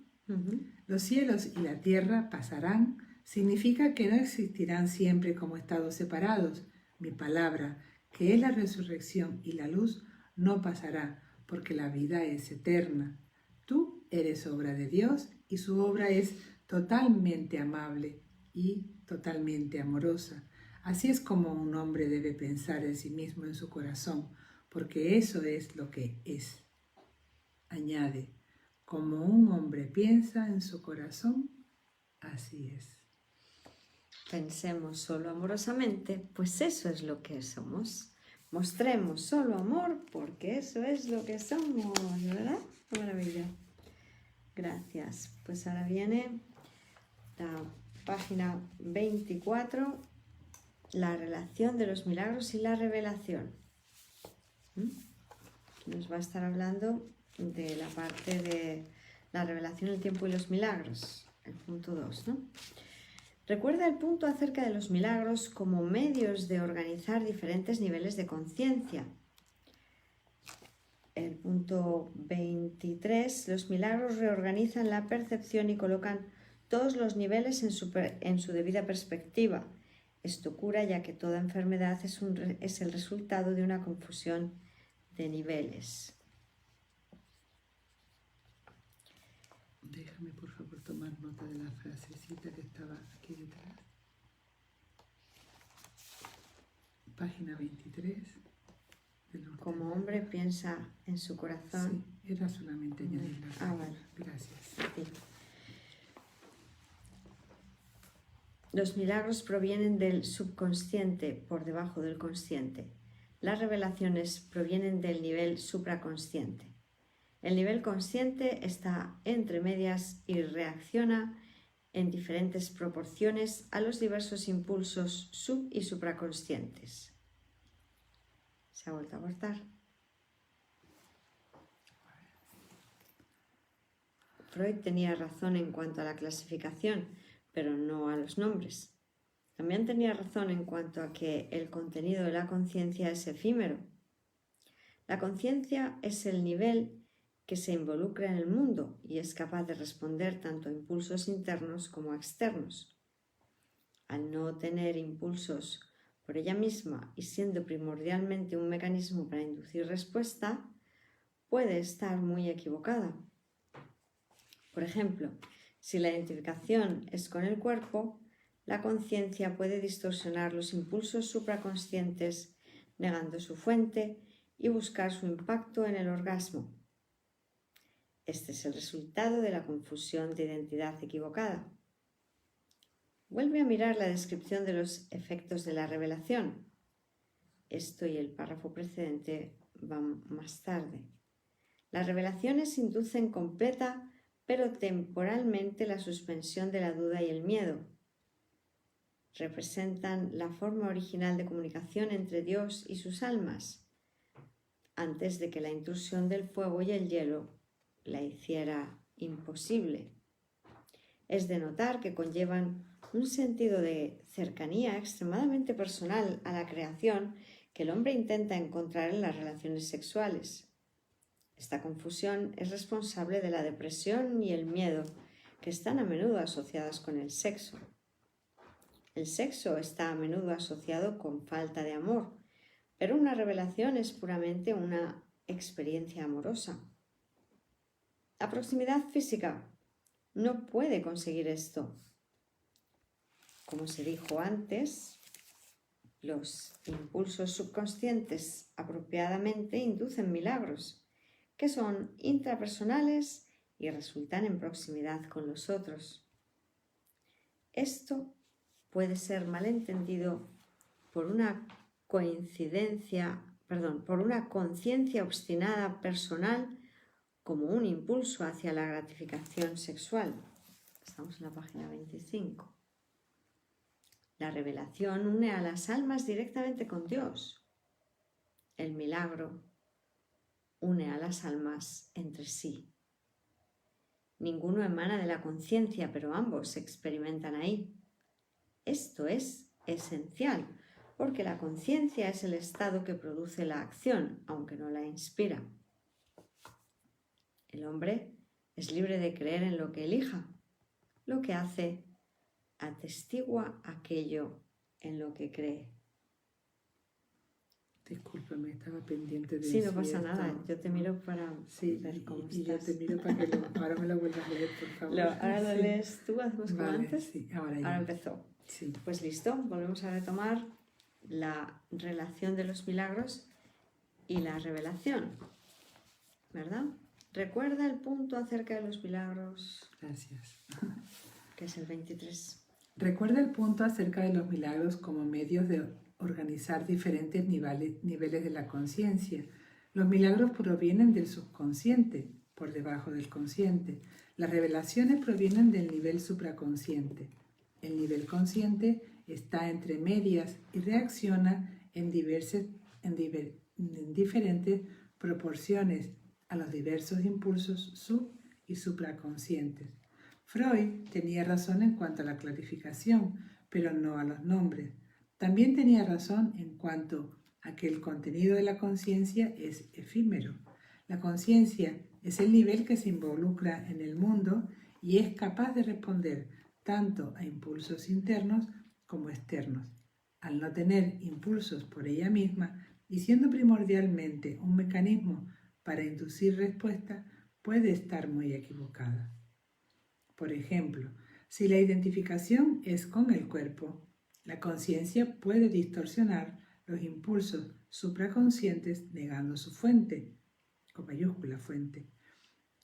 Los cielos y la tierra pasarán, significa que no existirán siempre como estados separados. Mi palabra, que es la resurrección y la luz, no pasará, porque la vida es eterna. Tú eres obra de Dios y su obra es totalmente amable y totalmente amorosa. Así es como un hombre debe pensar en sí mismo en su corazón, porque eso es lo que es. Añade, como un hombre piensa en su corazón, así es. Pensemos solo amorosamente, pues eso es lo que somos. Mostremos solo amor, porque eso es lo que somos, ¿verdad? ¡Qué maravilla! Gracias. Pues ahora viene la página 24, la relación de los milagros y la revelación. Nos va a estar hablando de la parte de la revelación, el tiempo y los milagros, el punto 2, ¿no? Recuerda el punto acerca de los milagros como medios de organizar diferentes niveles de conciencia. El punto 23, los milagros reorganizan la percepción y colocan todos los niveles en su debida perspectiva. Esto cura, ya que toda enfermedad es el resultado de una confusión de niveles. Déjame por favor tomar nota de la frasecita que estaba aquí detrás. Página 23. Como hombre piensa en su corazón. Sí, era solamente añadir la página. Vale. Gracias. Sí. Los milagros provienen del subconsciente por debajo del consciente. Las revelaciones provienen del nivel supraconsciente. El nivel consciente está entre medias y reacciona en diferentes proporciones a los diversos impulsos sub- y supraconscientes. ¿Se ha vuelto a cortar? Freud tenía razón en cuanto a la clasificación, pero no a los nombres. También tenía razón en cuanto a que el contenido de la conciencia es efímero. La conciencia es el nivel que se involucra en el mundo y es capaz de responder tanto a impulsos internos como a externos. Al no tener impulsos por ella misma y siendo primordialmente un mecanismo para inducir respuesta, puede estar muy equivocada. Por ejemplo, si la identificación es con el cuerpo, la conciencia puede distorsionar los impulsos supraconscientes, negando su fuente y buscar su impacto en el orgasmo. Este es el resultado de la confusión de identidad equivocada. Vuelve a mirar la descripción de los efectos de la revelación. Esto y el párrafo precedente van más tarde. Las revelaciones inducen completa pero temporalmente la suspensión de la duda y el miedo. Representan la forma original de comunicación entre Dios y sus almas, antes de que la intrusión del fuego y el hielo la hiciera imposible. Es de notar que conllevan un sentido de cercanía extremadamente personal a la creación que el hombre intenta encontrar en las relaciones sexuales. Esta confusión es responsable de la depresión y el miedo que están a menudo asociadas con el sexo. El sexo está a menudo asociado con falta de amor, pero una revelación es puramente una experiencia amorosa. La proximidad física no puede conseguir esto. Como se dijo antes, los impulsos subconscientes apropiadamente inducen milagros, que son intrapersonales y resultan en proximidad con los otros. Esto puede ser malentendido por una conciencia obstinada personal como un impulso hacia la gratificación sexual. Estamos en la página 25. La revelación une a las almas directamente con Dios. El milagro une a las almas entre sí. Ninguno emana de la conciencia, pero ambos se experimentan ahí. Esto es esencial, porque la conciencia es el estado que produce la acción, aunque no la inspira. El hombre es libre de creer en lo que elija. Lo que hace atestigua aquello en lo que cree. Discúlpame, estaba pendiente de Sí, no si pasa esto- nada. Yo te miro para Sí, ver cómo y yo estás. te miro para que ahora me lo vuelvas a leer, por favor. Ahora lo Sí. lees tú, hacemos como Vale, antes. sí, ahora Ahora ya. empezó. Sí. Pues listo, volvemos a retomar la relación de los milagros y la revelación, ¿verdad? Recuerda el punto acerca de los milagros, Gracias. que es el 23. Recuerda el punto acerca de los milagros como medios de organizar diferentes niveles de la conciencia. Los milagros provienen del subconsciente, por debajo del consciente. Las revelaciones provienen del nivel supraconsciente. El nivel consciente está entre medias y reacciona en diferentes proporciones a los diversos impulsos sub- y supraconscientes. Freud tenía razón en cuanto a la clarificación, pero no a los nombres. También tenía razón en cuanto a que el contenido de la conciencia es efímero. La conciencia es el nivel que se involucra en el mundo y es capaz de responder tanto a impulsos internos como externos. Al no tener impulsos por ella misma y siendo primordialmente un mecanismo para inducir respuesta, puede estar muy equivocada. Por ejemplo, si la identificación es con el cuerpo, la conciencia puede distorsionar los impulsos supraconscientes negando su fuente, con mayúscula fuente,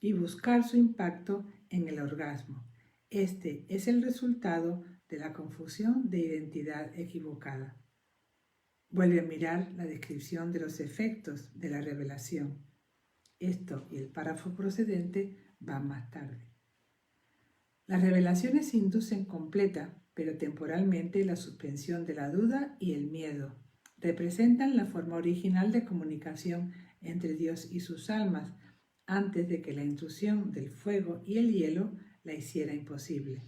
y buscar su impacto en el orgasmo. Este es el resultado de la confusión de identidad equivocada. Vuelve a mirar la descripción de los efectos de la revelación. Esto y el párrafo procedente van más tarde. Las revelaciones inducen completa, pero temporalmente, la suspensión de la duda y el miedo. Representan la forma original de comunicación entre Dios y sus almas, antes de que la intrusión del fuego y el hielo la hiciera imposible.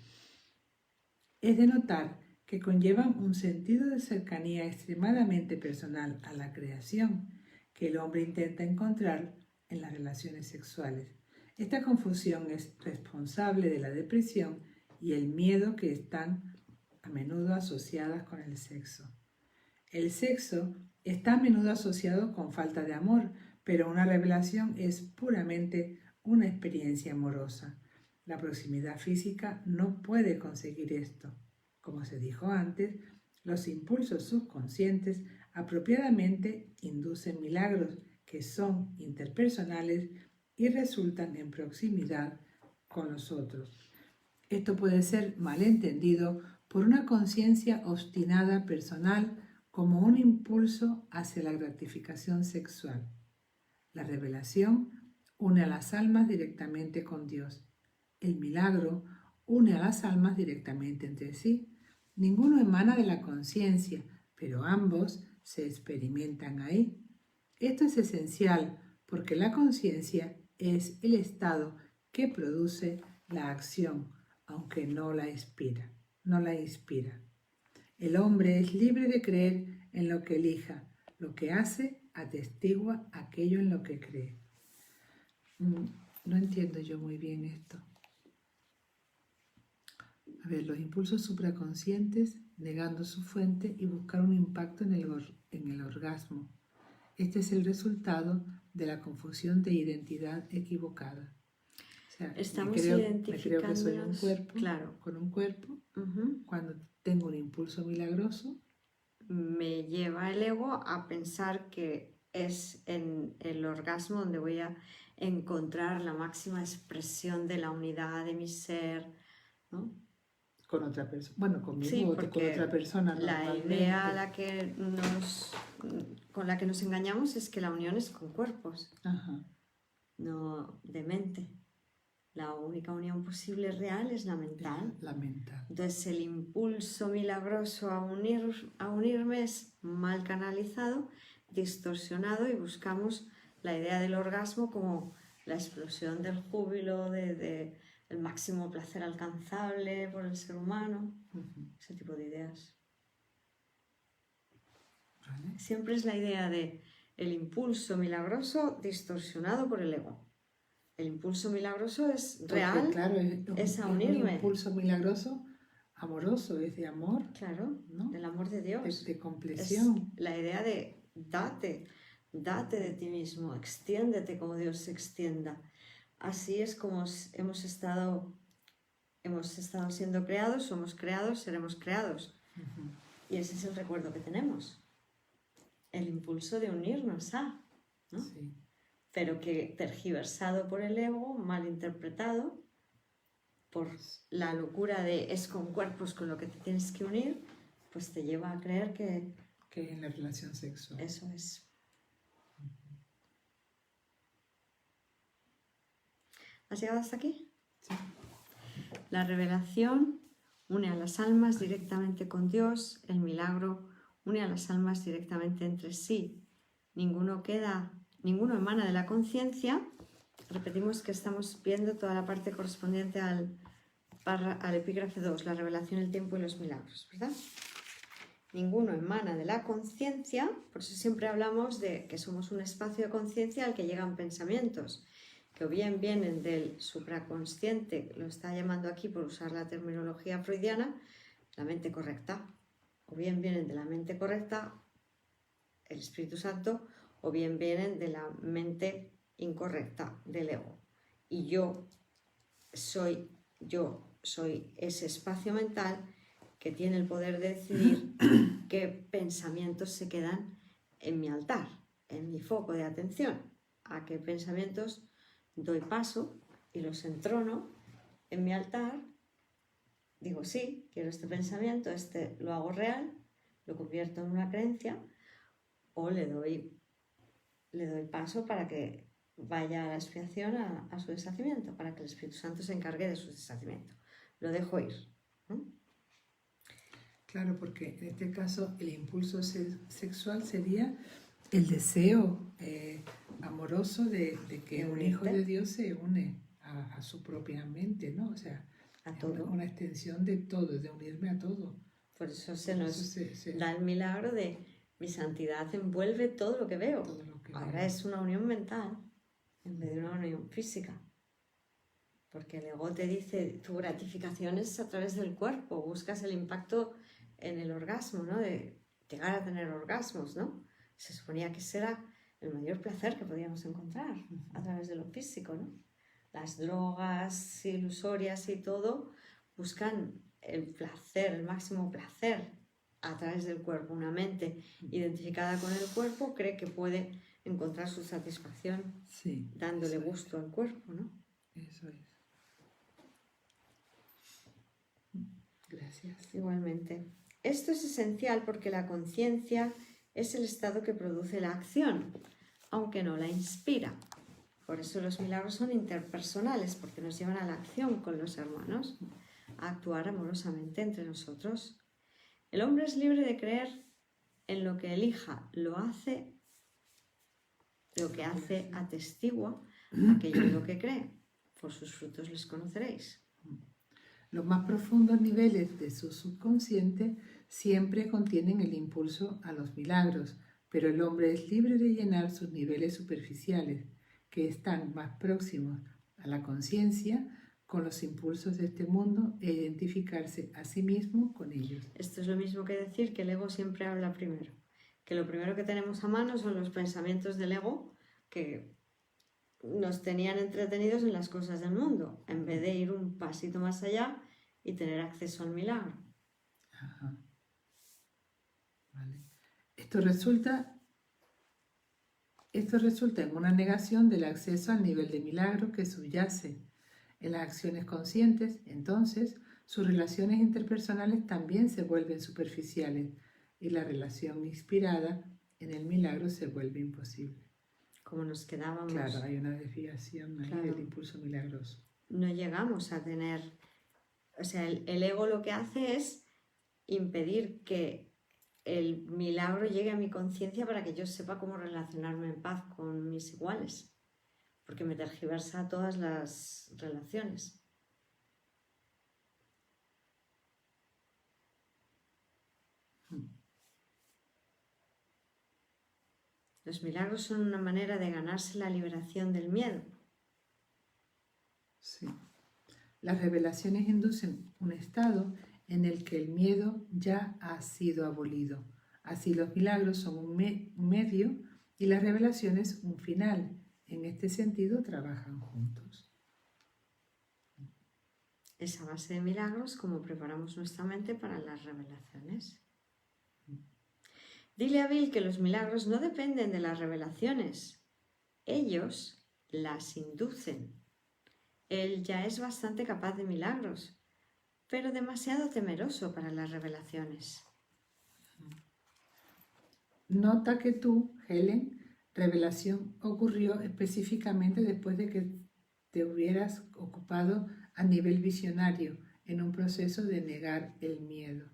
Es de notar que conllevan un sentido de cercanía extremadamente personal a la creación, que el hombre intenta encontrar en las relaciones sexuales. Esta confusión es responsable de la depresión y el miedo que están a menudo asociadas con el sexo. El sexo está a menudo asociado con falta de amor, pero una revelación es puramente una experiencia amorosa. La proximidad física no puede conseguir esto. Como se dijo antes, los impulsos subconscientes apropiadamente inducen milagros que son interpersonales y resultan en proximidad con los otros. Esto puede ser malentendido por una conciencia obstinada personal como un impulso hacia la gratificación sexual. La revelación une a las almas directamente con Dios. El milagro une a las almas directamente entre sí. Ninguno emana de la conciencia, pero ambos se experimentan ahí. Esto es esencial porque la conciencia es el estado que produce la acción, aunque no la inspira. El hombre es libre de creer en lo que elija. Lo que hace atestigua aquello en lo que cree. No entiendo yo muy bien esto. A ver, los impulsos supraconscientes negando su fuente y buscar un impacto en el orgasmo. Este es el resultado de la confusión de identidad equivocada. O sea, Estamos me creo que soy un identificándonos, cuerpo, claro. con un cuerpo. Cuando tengo un impulso milagroso, me lleva el ego a pensar que es en el orgasmo donde voy a encontrar la máxima expresión de la unidad de mi ser, ¿no? con otra persona, bueno, conmigo Sí, o con porque otra persona la normalmente. idea con la que nos engañamos es que la unión es con cuerpos, Ajá. no de mente. La única unión posible real es la mental. La mental. Entonces el impulso milagroso a unirme es mal canalizado, distorsionado, y buscamos la idea del orgasmo como la explosión del júbilo, el máximo placer alcanzable por el ser humano, ese tipo de ideas. ¿Vale? Siempre es la idea de el impulso milagroso distorsionado por el ego. El impulso milagroso es real, Porque, claro, es a un unirme. impulso milagroso amoroso, es de amor, claro, ¿no? del amor de Dios. De Es compleción. la idea de date de ti mismo, extiéndete como Dios se extienda. Así es como hemos estado siendo creados, somos creados, seremos creados. Ujú. Y ese es el recuerdo que tenemos. El impulso de unirnos a, ¿no? Sí. Pero que tergiversado por el ego, mal interpretado, por la locura de es con cuerpos con lo que te tienes que unir, pues te lleva a creer que Que en la relación sexual. eso es. ¿Has llegado hasta aquí? Sí. La revelación une a las almas directamente con Dios, el milagro une a las almas directamente entre sí. Ninguno emana de la conciencia. Repetimos que estamos viendo toda la parte correspondiente al epígrafe 2, la revelación, el tiempo y los milagros, ¿verdad? Ninguno emana de la conciencia, por eso siempre hablamos de que somos un espacio de conciencia al que llegan pensamientos, que o bien vienen del supraconsciente, lo está llamando aquí por usar la terminología freudiana, la mente correcta, o bien vienen de la mente correcta, el Espíritu Santo, o bien vienen de la mente incorrecta, del ego. Y yo soy ese espacio mental que tiene el poder de decidir qué pensamientos se quedan en mi altar, en mi foco de atención, a qué pensamientos doy paso y los entrono en mi altar. Digo, sí, quiero este pensamiento, lo hago real, lo convierto en una creencia, o le doy paso para que vaya a la expiación a su deshacimiento, para que el Espíritu Santo se encargue de su deshacimiento. Lo dejo ir. Claro, porque en este caso el impulso sexual sería el deseo amoroso de que un hijo de Dios se une a su propia mente, ¿no? O sea, a todo. Una extensión de todo, de unirme a todo. Por eso nos da el milagro de mi santidad envuelve todo lo que veo. Todo lo que Ahora veo. es una unión mental en vez de una unión física. Porque el ego te dice, tu gratificación es a través del cuerpo, buscas el impacto en el orgasmo, ¿no? De llegar a tener orgasmos, ¿no? Se suponía que ese era el mayor placer que podíamos encontrar a través de lo físico, ¿no? Las drogas ilusorias y todo buscan el placer, el máximo placer a través del cuerpo. Una mente identificada con el cuerpo cree que puede encontrar su satisfacción dándole gusto al cuerpo, ¿no? Eso es. Gracias. Igualmente. Esto es esencial porque la conciencia es el estado que produce la acción, aunque no la inspira. Por eso los milagros son interpersonales, porque nos llevan a la acción con los hermanos, a actuar amorosamente entre nosotros. El hombre es libre de creer en lo que elija, lo que hace atestigua aquello en lo que cree. Por sus frutos les conoceréis. Los más profundos niveles de su subconsciente siempre contienen el impulso a los milagros, pero el hombre es libre de llenar sus niveles superficiales, que están más próximos a la conciencia, con los impulsos de este mundo e identificarse a sí mismo con ellos. Esto es lo mismo que decir que el ego siempre habla primero, que lo primero que tenemos a mano son los pensamientos del ego que nos tenían entretenidos en las cosas del mundo, en vez de ir un pasito más allá y tener acceso al milagro. Ajá. Vale. Esto resulta en una negación del acceso al nivel de milagro que subyace en las acciones conscientes. Entonces, sus relaciones interpersonales también se vuelven superficiales y la relación inspirada en el milagro se vuelve imposible. Como nos quedábamos. Claro, hay una desviación ahí del impulso milagroso. No llegamos a tener... O sea, el ego lo que hace es impedir que el milagro llegue a mi conciencia para que yo sepa cómo relacionarme en paz con mis iguales, porque me tergiversa todas las relaciones. Los milagros son una manera de ganarse la liberación del miedo. Sí. Las revelaciones inducen un estado en el que el miedo ya ha sido abolido. Así los milagros son un medio y las revelaciones un final. En este sentido trabajan juntos. Es a base de milagros como preparamos nuestra mente para las revelaciones. Dile a Bill que los milagros no dependen de las revelaciones. Ellos las inducen. Él ya es bastante capaz de milagros, pero demasiado temeroso para las revelaciones. Nota que tú, Helen, revelación ocurrió específicamente después de que te hubieras ocupado a nivel visionario en un proceso de negar el miedo.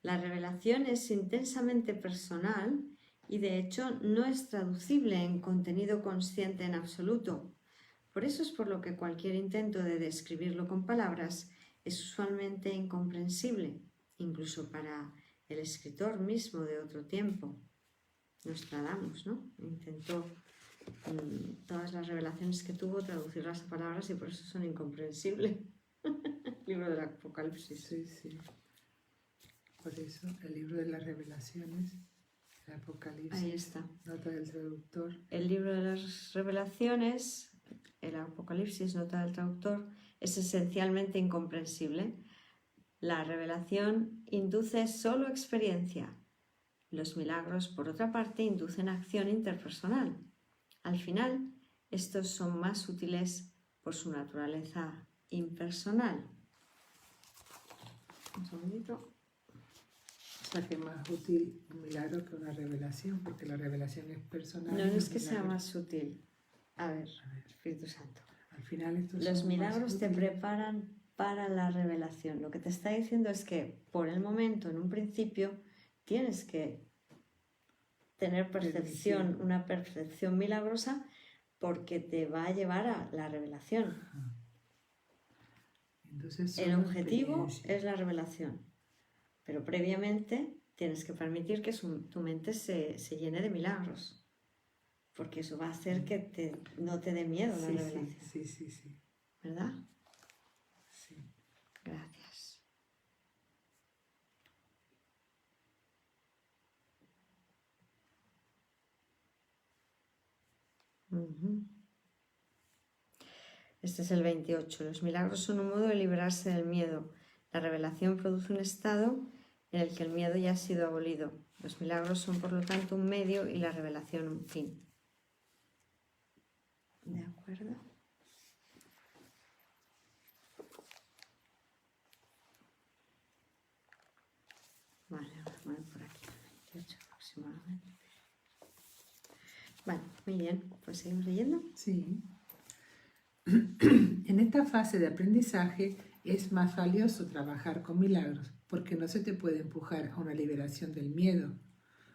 La revelación es intensamente personal y de hecho no es traducible en contenido consciente en absoluto. Por eso es por lo que cualquier intento de describirlo con palabras es usualmente incomprensible, incluso para el escritor mismo de otro tiempo. Nostradamus, ¿no? Intentó todas las revelaciones que tuvo traducirlas a palabras y por eso son incomprensibles. Libro del Apocalipsis. Sí, sí. Por eso el libro de las revelaciones, el Apocalipsis. Ahí está. Nota del traductor. El libro de las revelaciones, el Apocalipsis, nota del traductor, es esencialmente incomprensible. La revelación induce solo experiencia. Los milagros, por otra parte, inducen acción interpersonal. Al final, estos son más útiles por su naturaleza impersonal. Un segundito. O sea que es más útil un milagro que una revelación, porque la revelación es personal. No es que sea más sutil. A ver, Espíritu Santo. Al final estos Los son milagros más te útiles. preparan para la revelación. Lo que te está diciendo es que por el momento, en un principio, tienes que tener percepción, una percepción milagrosa, porque te va a llevar a la revelación. Entonces, El objetivo es la revelación, pero previamente tienes que permitir que tu mente se llene de milagros, porque eso va a hacer que no te dé miedo la revelación. Sí. ¿Verdad? Sí. Gracias. Este es el 28. Los milagros son un modo de librarse del miedo. La revelación produce un estado en el que el miedo ya ha sido abolido. Los milagros son, por lo tanto, un medio y la revelación un fin. ¿De acuerdo? Vale, vamos a poner por aquí, 28 aproximadamente. Vale, muy bien. Pues seguimos leyendo. Sí. En esta fase de aprendizaje es más valioso trabajar con milagros porque no se te puede empujar a una liberación del miedo,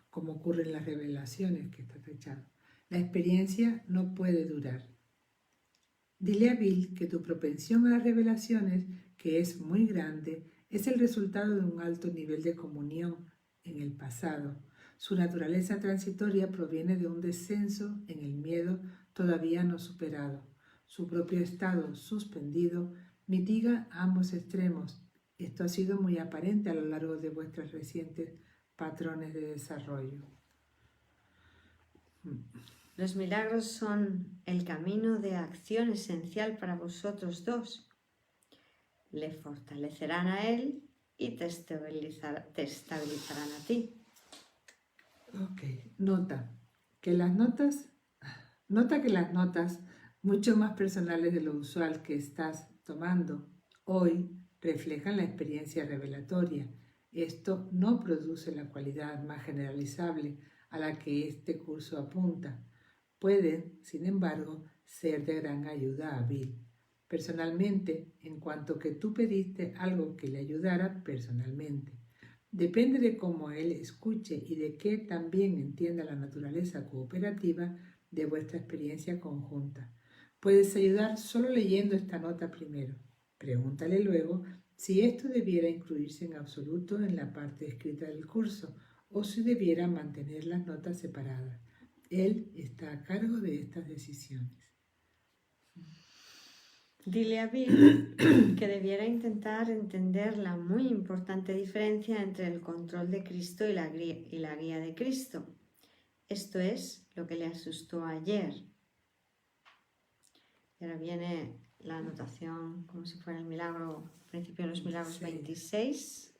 como ocurre en las revelaciones que está fechado. La experiencia no puede durar. Dile a Bill que tu propensión a las revelaciones, que es muy grande, es el resultado de un alto nivel de comunión en el pasado. Su naturaleza transitoria proviene de un descenso en el miedo todavía no superado. Su propio estado suspendido mitiga ambos extremos. Esto ha sido muy aparente a lo largo de vuestros recientes patrones de desarrollo. Los milagros son el camino de acción esencial para vosotros dos. Le fortalecerán a él y te estabilizarán a ti. Ok, nota que las notas, mucho más personales de lo usual que estás tomando hoy, reflejan la experiencia revelatoria. Esto no produce la cualidad más generalizable a la que este curso apunta. Pueden, sin embargo, ser de gran ayuda a Bill. Personalmente, en cuanto que tú pediste algo que le ayudara personalmente. Depende de cómo él escuche y de que también entienda la naturaleza cooperativa de vuestra experiencia conjunta. Puedes ayudar solo leyendo esta nota primero. Pregúntale luego si esto debiera incluirse en absoluto en la parte escrita del curso o si debiera mantener las notas separadas. Él está a cargo de estas decisiones. Dile a Bill que debiera intentar entender la muy importante diferencia entre el control de Cristo y la guía de Cristo. Esto es lo que le asustó ayer. Y ahora viene la anotación como si fuera el milagro, principio de los milagros 26.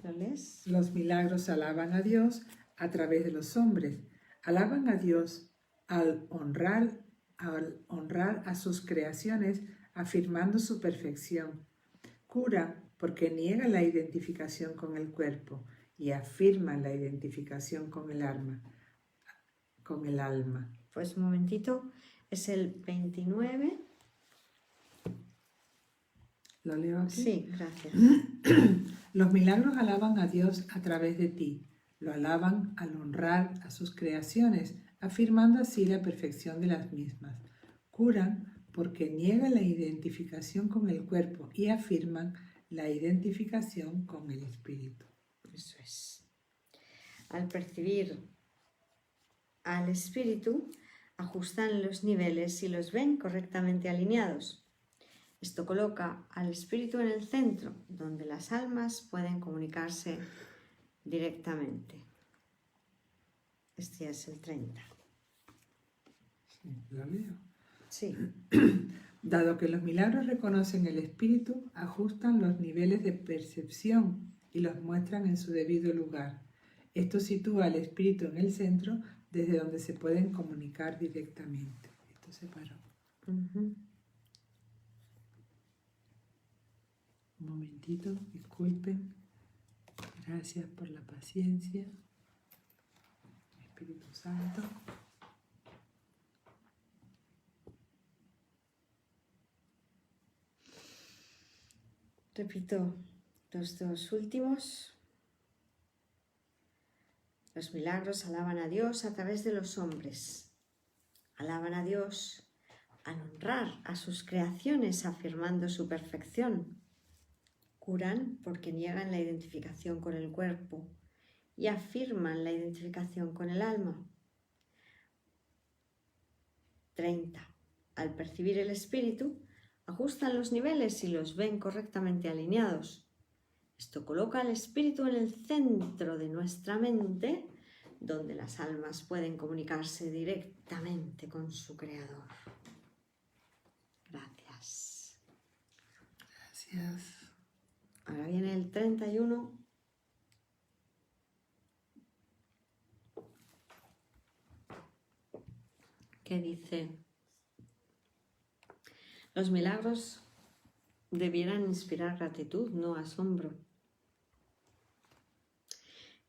¿Lo lees? Los milagros alaban a Dios a través de los hombres. Alaban a Dios al honrar a sus creaciones, afirmando su perfección. Curan porque niegan la identificación con el cuerpo y afirman la identificación con el alma. Pues un momentito, es el 29. ¿Lo leo aquí? Sí, gracias. Los milagros alaban a Dios a través de ti. Lo alaban al honrar a sus creaciones, afirmando así la perfección de las mismas. Curan porque niegan la identificación con el cuerpo y afirman la identificación con el espíritu. Eso es. Al percibir al espíritu, ajustan los niveles y los ven correctamente alineados. Esto coloca al espíritu en el centro, donde las almas pueden comunicarse directamente. Este ya es el 30. Sí, lo leo. Sí. Dado que los milagros reconocen el espíritu, ajustan los niveles de percepción y los muestran en su debido lugar. Esto sitúa al espíritu en el centro, desde donde se pueden comunicar directamente. Esto se paró. Uh-huh. Un momentito, disculpen. Gracias por la paciencia. Espíritu Santo. Repito los dos últimos. Los milagros alaban a Dios a través de los hombres. Alaban a Dios al honrar a sus creaciones afirmando su perfección. Curan porque niegan la identificación con el cuerpo y afirman la identificación con el alma. 30. Al percibir el espíritu, ajustan los niveles y los ven correctamente alineados. Esto coloca al espíritu en el centro de nuestra mente, donde las almas pueden comunicarse directamente con su creador. Gracias. Gracias. Ahora viene el 31. Que dice: los milagros debieran inspirar gratitud, no asombro.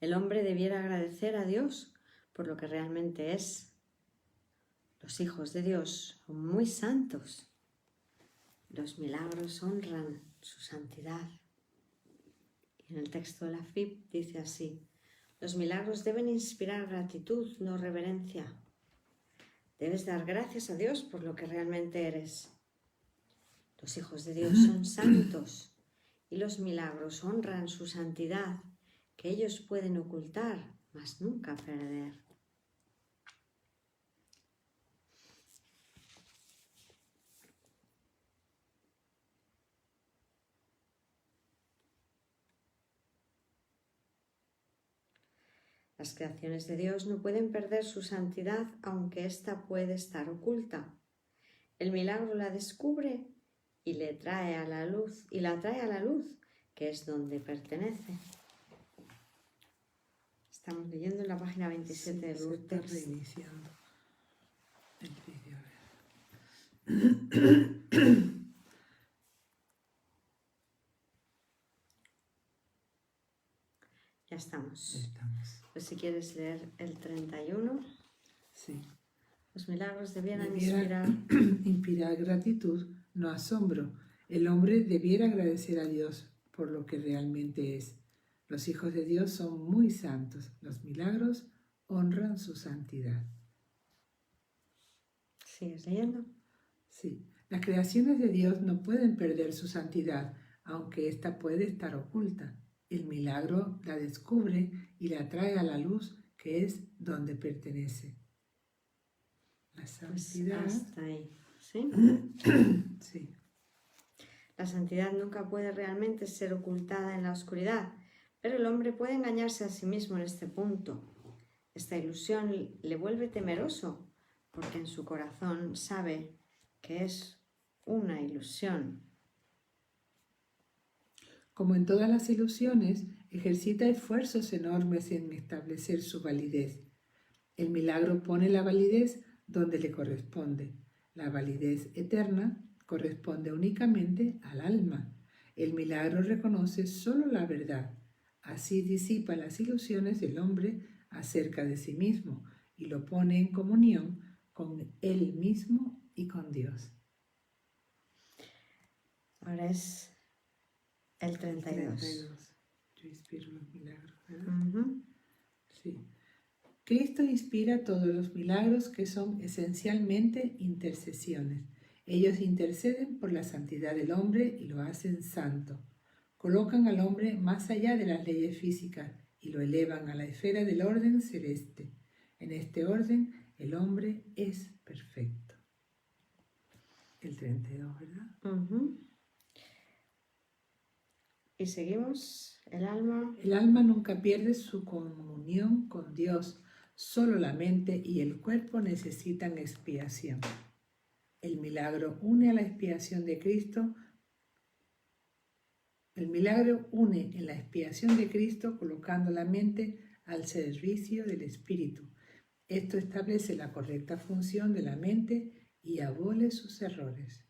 El hombre debiera agradecer a Dios por lo que realmente es. Los hijos de Dios son muy santos. Los milagros honran su santidad. Y en el texto de la FIP dice así: los milagros deben inspirar gratitud, no reverencia. Debes dar gracias a Dios por lo que realmente eres. Los hijos de Dios son santos y los milagros honran su santidad, que ellos pueden ocultar, mas nunca perder. Las creaciones de Dios no pueden perder su santidad, aunque ésta puede estar oculta. El milagro la descubre y la trae a la luz, que es donde pertenece. Estamos leyendo en la página 27 del Urtext. Se está reiniciando el vídeo. Ya estamos. Estamos. Pues si quieres leer el 31. Sí. Los milagros debieran inspirar gratitud, no asombro. El hombre debiera agradecer a Dios por lo que realmente es. Los hijos de Dios son muy santos. Los milagros honran su santidad. ¿Sigues leyendo? Sí. Las creaciones de Dios no pueden perder su santidad, aunque ésta puede estar oculta. El milagro la descubre y la trae a la luz, que es donde pertenece. La santidad. Pues hasta ahí, ¿sí? Sí. La santidad nunca puede realmente ser ocultada en la oscuridad, pero el hombre puede engañarse a sí mismo en este punto. Esta ilusión le vuelve temeroso, porque en su corazón sabe que es una ilusión. Como en todas las ilusiones, ejercita esfuerzos enormes en establecer su validez. El milagro pone la validez donde le corresponde. La validez eterna corresponde únicamente al alma. El milagro reconoce solo la verdad. Así disipa las ilusiones del hombre acerca de sí mismo y lo pone en comunión con él mismo y con Dios. Ahora es el 32. 32. Yo inspiro los milagros, ¿verdad? Ujú. Sí. Cristo inspira todos los milagros que son esencialmente intercesiones. Ellos interceden por la santidad del hombre y lo hacen santo. Colocan al hombre más allá de las leyes físicas y lo elevan a la esfera del orden celeste. En este orden, el hombre es perfecto. El 32, ¿verdad? Ujú. Y seguimos, el alma. El alma nunca pierde su comunión con Dios. Solo la mente y el cuerpo necesitan expiación. El milagro une a la expiación de Cristo. El milagro une en la expiación de Cristo colocando la mente al servicio del Espíritu. Esto establece la correcta función de la mente y abole sus errores.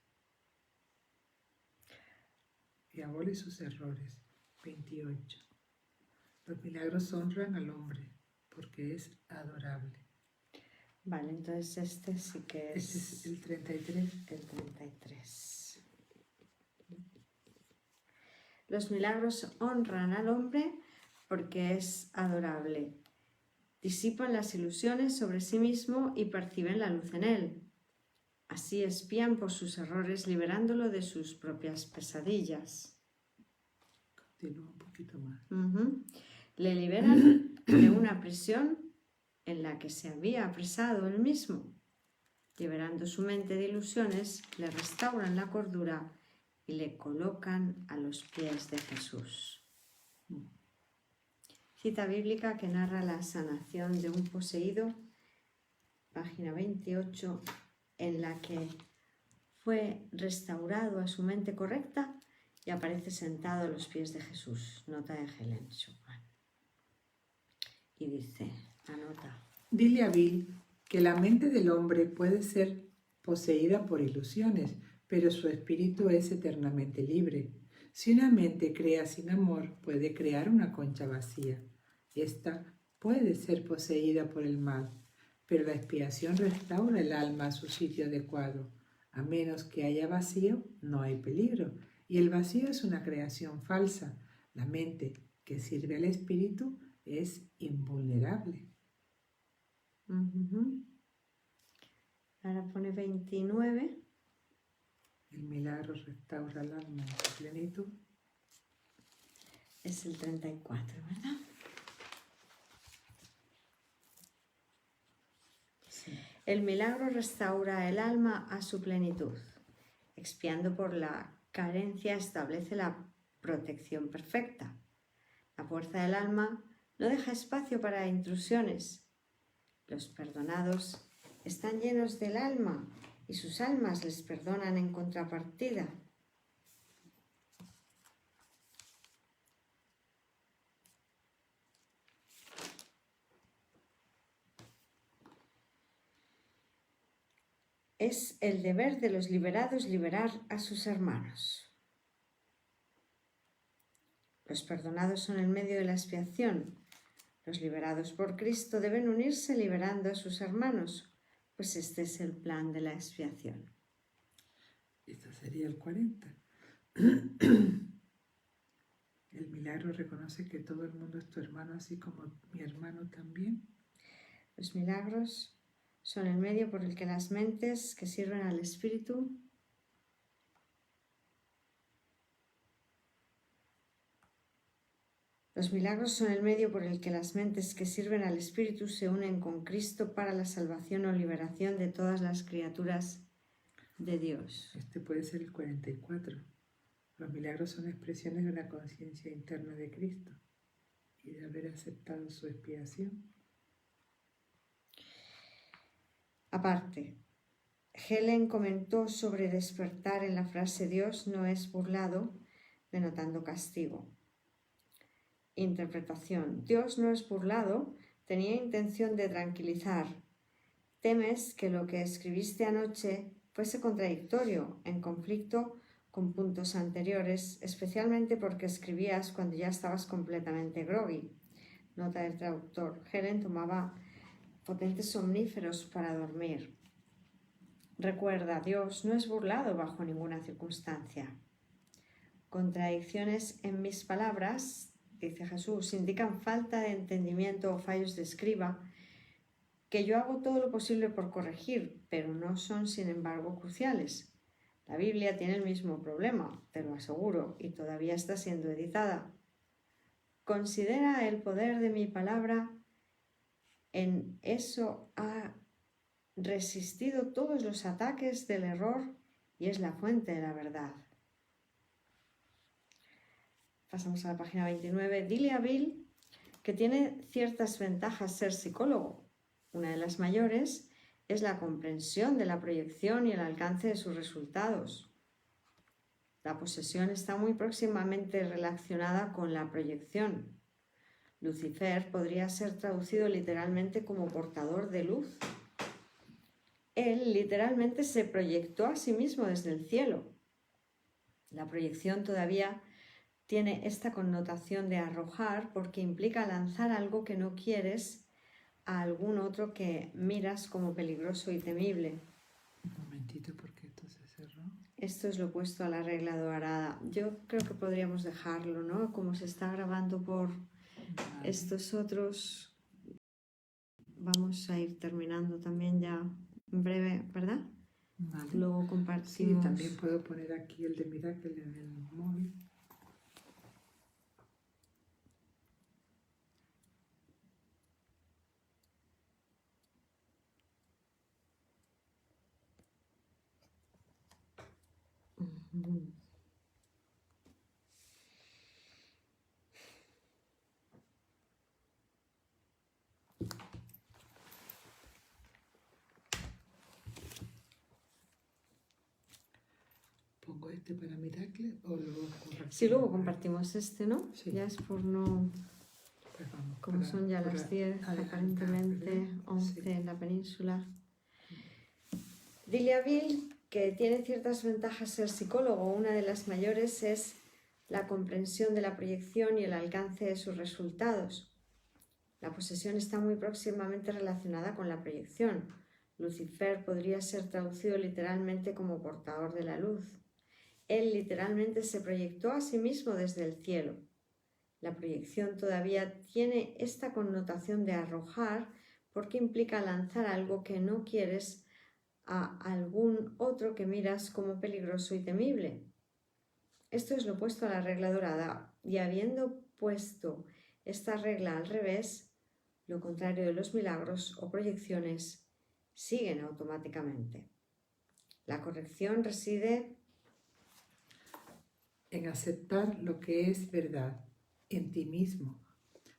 28. Los milagros honran al hombre porque es adorable. Vale, entonces este sí que Este es el 33. el 33. Los milagros honran al hombre porque es adorable. Disipan las ilusiones sobre sí mismo y perciben la luz en él. Así espían por sus errores, liberándolo de sus propias pesadillas. Continúa un poquito más. Le liberan de una prisión en la que se había apresado él mismo. Liberando su mente de ilusiones, le restauran la cordura y le colocan a los pies de Jesús. Cita bíblica que narra la sanación de un poseído, página 28, en la que fue restaurado a su mente correcta y aparece sentado a los pies de Jesús. Nota de Helen Chopin. Y dice, anota. Dile a Bill que la mente del hombre puede ser poseída por ilusiones, pero su espíritu es eternamente libre. Si una mente crea sin amor, puede crear una concha vacía. Esta puede ser poseída por el mal, pero la expiación restaura el alma a su sitio adecuado. A menos que haya vacío, no hay peligro, y el vacío es una creación falsa. La mente que sirve al espíritu es invulnerable. Ahora pone 29. El milagro restaura el alma en su plenitud. Es el 34, ¿verdad? Sí. El milagro restaura el alma a su plenitud. Expiando por la carencia establece la protección perfecta. La fuerza del alma no deja espacio para intrusiones. Los perdonados están llenos del alma y sus almas les perdonan en contrapartida. Es el deber de los liberados liberar a sus hermanos. Los perdonados son el medio de la expiación. Los liberados por Cristo deben unirse liberando a sus hermanos, pues este es el plan de la expiación. Este sería el 40. El milagro reconoce que todo el mundo es tu hermano, así como mi hermano también. Los milagros son el medio por el que las mentes que sirven al Espíritu Los milagros son el medio por el que las mentes que sirven al Espíritu se unen con Cristo para la salvación o liberación de todas las criaturas de Dios. Este puede ser el 44. Los milagros son expresiones de una conciencia interna de Cristo y de haber aceptado su expiación. Aparte, Helen comentó sobre despertar en la frase Dios no es burlado, denotando castigo. Interpretación. Dios no es burlado tenía intención de tranquilizar. Temes que lo que escribiste anoche fuese contradictorio, en conflicto con puntos anteriores, especialmente porque escribías cuando ya estabas completamente groggy. Nota del traductor. Helen tomaba potentes somníferos para dormir. Recuerda, Dios no es burlado bajo ninguna circunstancia. Contradicciones en mis palabras, dice Jesús, indican falta de entendimiento o fallos de escriba, que yo hago todo lo posible por corregir, pero no son, sin embargo, cruciales. La Biblia tiene el mismo problema, te lo aseguro, y todavía está siendo editada. Considera el poder de mi palabra, en eso ha resistido todos los ataques del error y es la fuente de la verdad. Pasamos a la página 29. Dile a Bill que tiene ciertas ventajas ser psicólogo. Una de las mayores es la comprensión de la proyección y el alcance de sus resultados. La posesión está muy próximamente relacionada con la proyección. Lucifer podría ser traducido literalmente como portador de luz. Él literalmente se proyectó a sí mismo desde el cielo. La proyección todavía tiene esta connotación de arrojar porque implica lanzar algo que no quieres a algún otro que miras como peligroso y temible. Un momentito, porque esto se cerró. Esto es lo opuesto a la regla dorada. Yo creo que podríamos dejarlo, ¿no? Como se está grabando por estos otros, vamos a ir terminando también ya en breve, ¿verdad? Vale. Luego Sí, compartimos. también puedo poner aquí el de Miracle en el móvil. Ujú. ¿Pongo este para Miracle o luego compartimos? Sí, luego compartimos este, ¿no? Sí. Ya es por no... Pues vamos, Como son ya las 10, aparentemente 11 sí. en la península. Dile a Bill que tiene ciertas ventajas ser psicólogo. Una de las mayores es la comprensión de la proyección y el alcance de sus resultados. La posesión está muy próximamente relacionada con la proyección. Lucifer podría ser traducido literalmente como portador de la luz. Él literalmente se proyectó a sí mismo desde el cielo. La proyección todavía tiene esta connotación de arrojar porque implica lanzar algo que no quieres a algún otro que miras como peligroso y temible. Esto es lo opuesto a la regla dorada, y habiendo puesto esta regla al revés, lo contrario de los milagros o proyecciones siguen automáticamente. La corrección reside en aceptar lo que es verdad en ti mismo,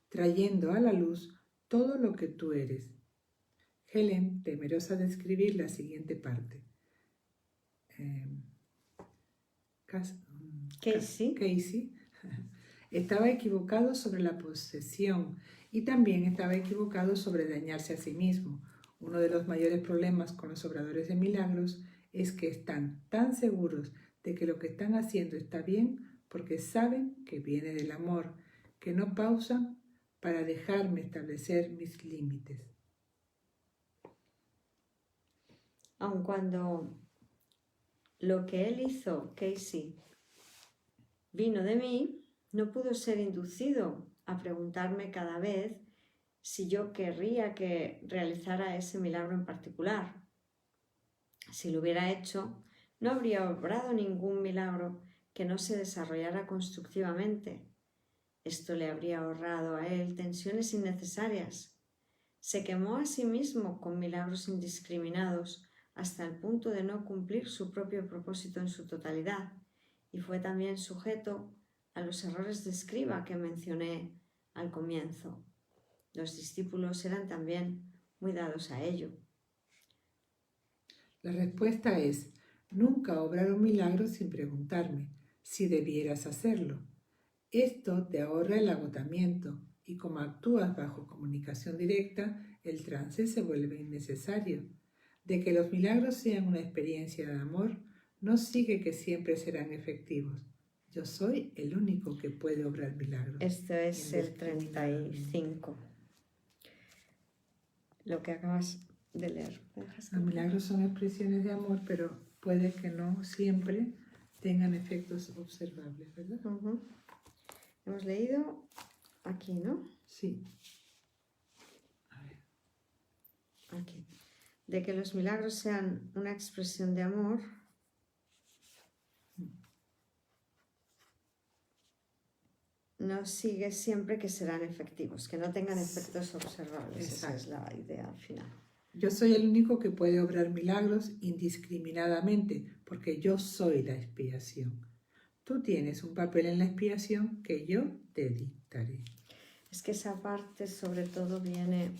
trayendo a la luz todo lo que tú eres. Helen, temerosa de escribir la siguiente parte. Casey estaba equivocado sobre la posesión y también estaba equivocado sobre dañarse a sí mismo. Uno de los mayores problemas con los obradores de milagros es que están tan seguros de que lo que están haciendo está bien porque saben que viene del amor, que no pausan para dejarme establecer mis límites. Aun cuando lo que él hizo, Casey, vino de mí, no pudo ser inducido a preguntarme cada vez si yo querría que realizara ese milagro en particular. Si lo hubiera hecho, no habría obrado ningún milagro que no se desarrollara constructivamente. Esto le habría ahorrado a él tensiones innecesarias. Se quemó a sí mismo con milagros indiscriminados hasta el punto de no cumplir su propio propósito en su totalidad, y fue también sujeto a los errores de escriba que mencioné al comienzo. Los discípulos eran también muy dados a ello. La respuesta es: nunca obrar un milagro sin preguntarme si debieras hacerlo. Esto te ahorra el agotamiento y como actúas bajo comunicación directa, el trance se vuelve innecesario. De que los milagros sean una experiencia de amor, no sigue que siempre serán efectivos. Yo soy el único que puede obrar milagros. Esto es el 35. Lo que acabas de leer. Los milagros son expresiones de amor, pero puede que no siempre tengan efectos observables, ¿verdad? Hemos leído aquí, ¿no? Sí. A ver. Aquí. De que los milagros sean una expresión de amor, no sigue siempre que serán efectivos, que no tengan efectos observables. Exacto. Esa es la idea final. Yo soy el único que puede obrar milagros indiscriminadamente, porque yo soy la expiación. Tú tienes un papel en la expiación que yo te dictaré. Es que esa parte sobre todo viene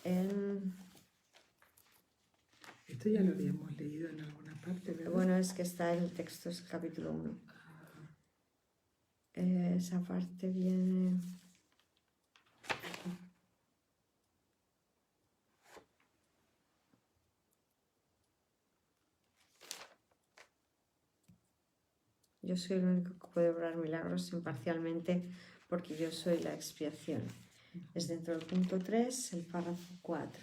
en... Esto ya lo habíamos leído en alguna parte, ¿verdad? Bueno, es que está en el texto, es el capítulo 1. Esa parte viene... Yo soy el único que puede obrar milagros imparcialmente porque yo soy la expiación. Es dentro del punto 3, el párrafo 4.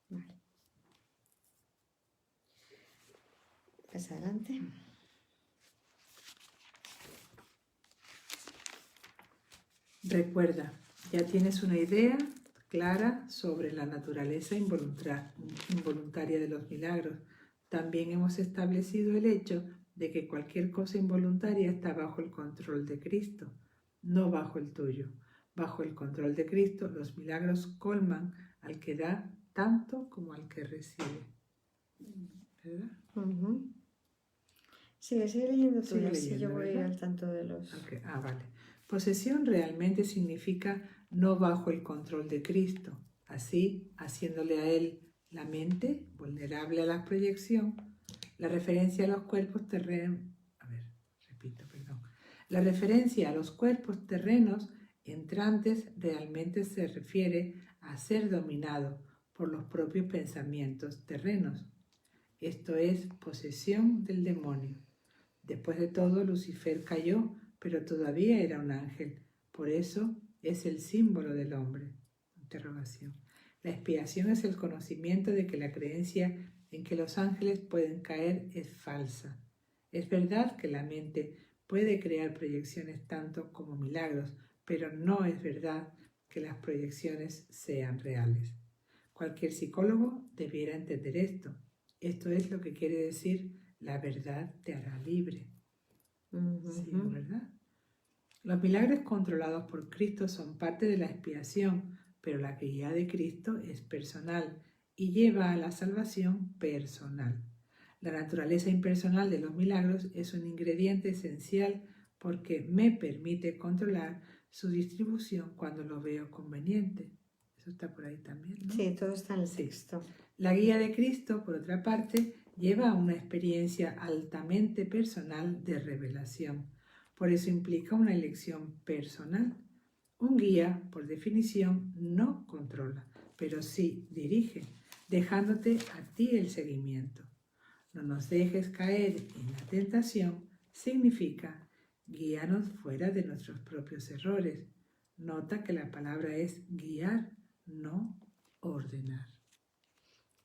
Vale. Pues adelante. Recuerda, ya tienes una idea clara sobre la naturaleza involuntaria de los milagros. También hemos establecido el hecho de que cualquier cosa involuntaria está bajo el control de Cristo, no bajo el tuyo. Bajo el control de Cristo, los milagros colman al que da tanto como al que recibe. ¿Verdad? Sigue leyendo tú, Sigue así leyendo, yo voy ¿verdad? al tanto de los... Okay. Vale. Posesión realmente significa no bajo el control de Cristo, así haciéndole a Él la mente vulnerable a la proyección. La referencia a los cuerpos terrenos, La referencia a los cuerpos terrenos entrantes realmente se refiere a ser dominado por los propios pensamientos terrenos. Esto es posesión del demonio. Después de todo, Lucifer cayó, pero todavía era un ángel. Por eso es el símbolo del hombre. Interrogación. La expiación es el conocimiento de que la creencia en que los ángeles pueden caer es falsa. Es verdad que la mente puede crear proyecciones tanto como milagros, pero no es verdad que las proyecciones sean reales. Cualquier psicólogo debiera entender esto. Esto es lo que quiere decir: la verdad te hará libre. Sí, ¿verdad? Los milagros controlados por Cristo son parte de la expiación, pero la guía de Cristo es personal y lleva a la salvación personal. La naturaleza impersonal de los milagros es un ingrediente esencial porque me permite controlar su distribución cuando lo veo conveniente. Eso está por ahí también, ¿no? Sí, todo está en el texto. La guía de Cristo, por otra parte, lleva a una experiencia altamente personal de revelación. Por eso implica una elección personal. Un guía, por definición, no controla, pero sí dirige, dejándote a ti el seguimiento. No nos dejes caer en la tentación significa guíanos fuera de nuestros propios errores. Nota que la palabra es guiar, no ordenar.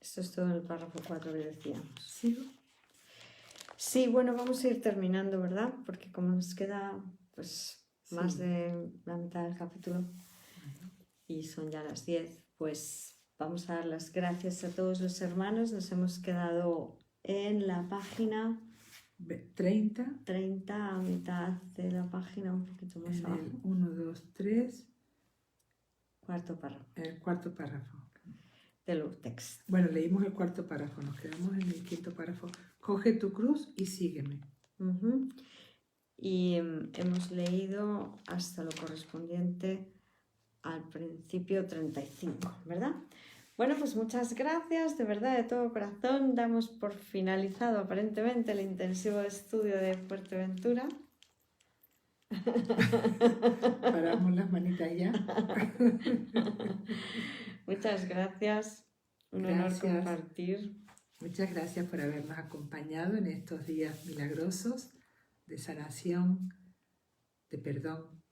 Esto es todo en el párrafo 4 que decíamos. ¿Sigo? Sí, bueno, vamos a ir terminando, ¿verdad? Porque como nos queda pues más de la mitad del capítulo y son ya las 10, pues vamos a dar las gracias a todos los hermanos. Nos hemos quedado en la página 30. 30, a mitad de la página, un poquito más en abajo. el 1, 2, 3, Cuarto párrafo El cuarto párrafo. del Urtext. Bueno, leímos el cuarto párrafo, nos quedamos en el quinto párrafo. Coge tu cruz y sígueme. Ujú. Y hemos leído hasta lo correspondiente al principio 35, ¿verdad? Bueno, pues muchas gracias, de verdad, de todo corazón. Damos por finalizado aparentemente el intensivo estudio de Fuerteventura. Paramos las manitas ya. Muchas gracias. Un honor Gracias. compartir. Muchas gracias por habernos acompañado en estos días milagrosos de sanación, de perdón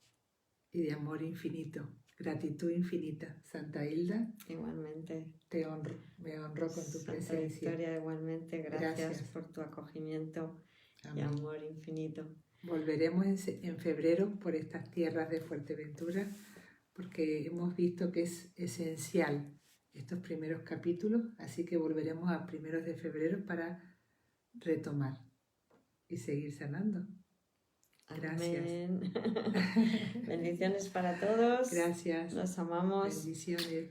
y de amor infinito. Gratitud infinita. Santa Hilda, Igualmente. te honro, me honro con tu Santa presencia. Victoria, igualmente. Gracias Gracias. por tu acogimiento y Amén. amor infinito. Volveremos en febrero por estas tierras de Fuerteventura porque hemos visto que es esencial estos primeros capítulos, así que volveremos a primeros de febrero para retomar y seguir sanando. Gracias. Amén. Bendiciones para todos. Gracias. Los amamos. Bendiciones.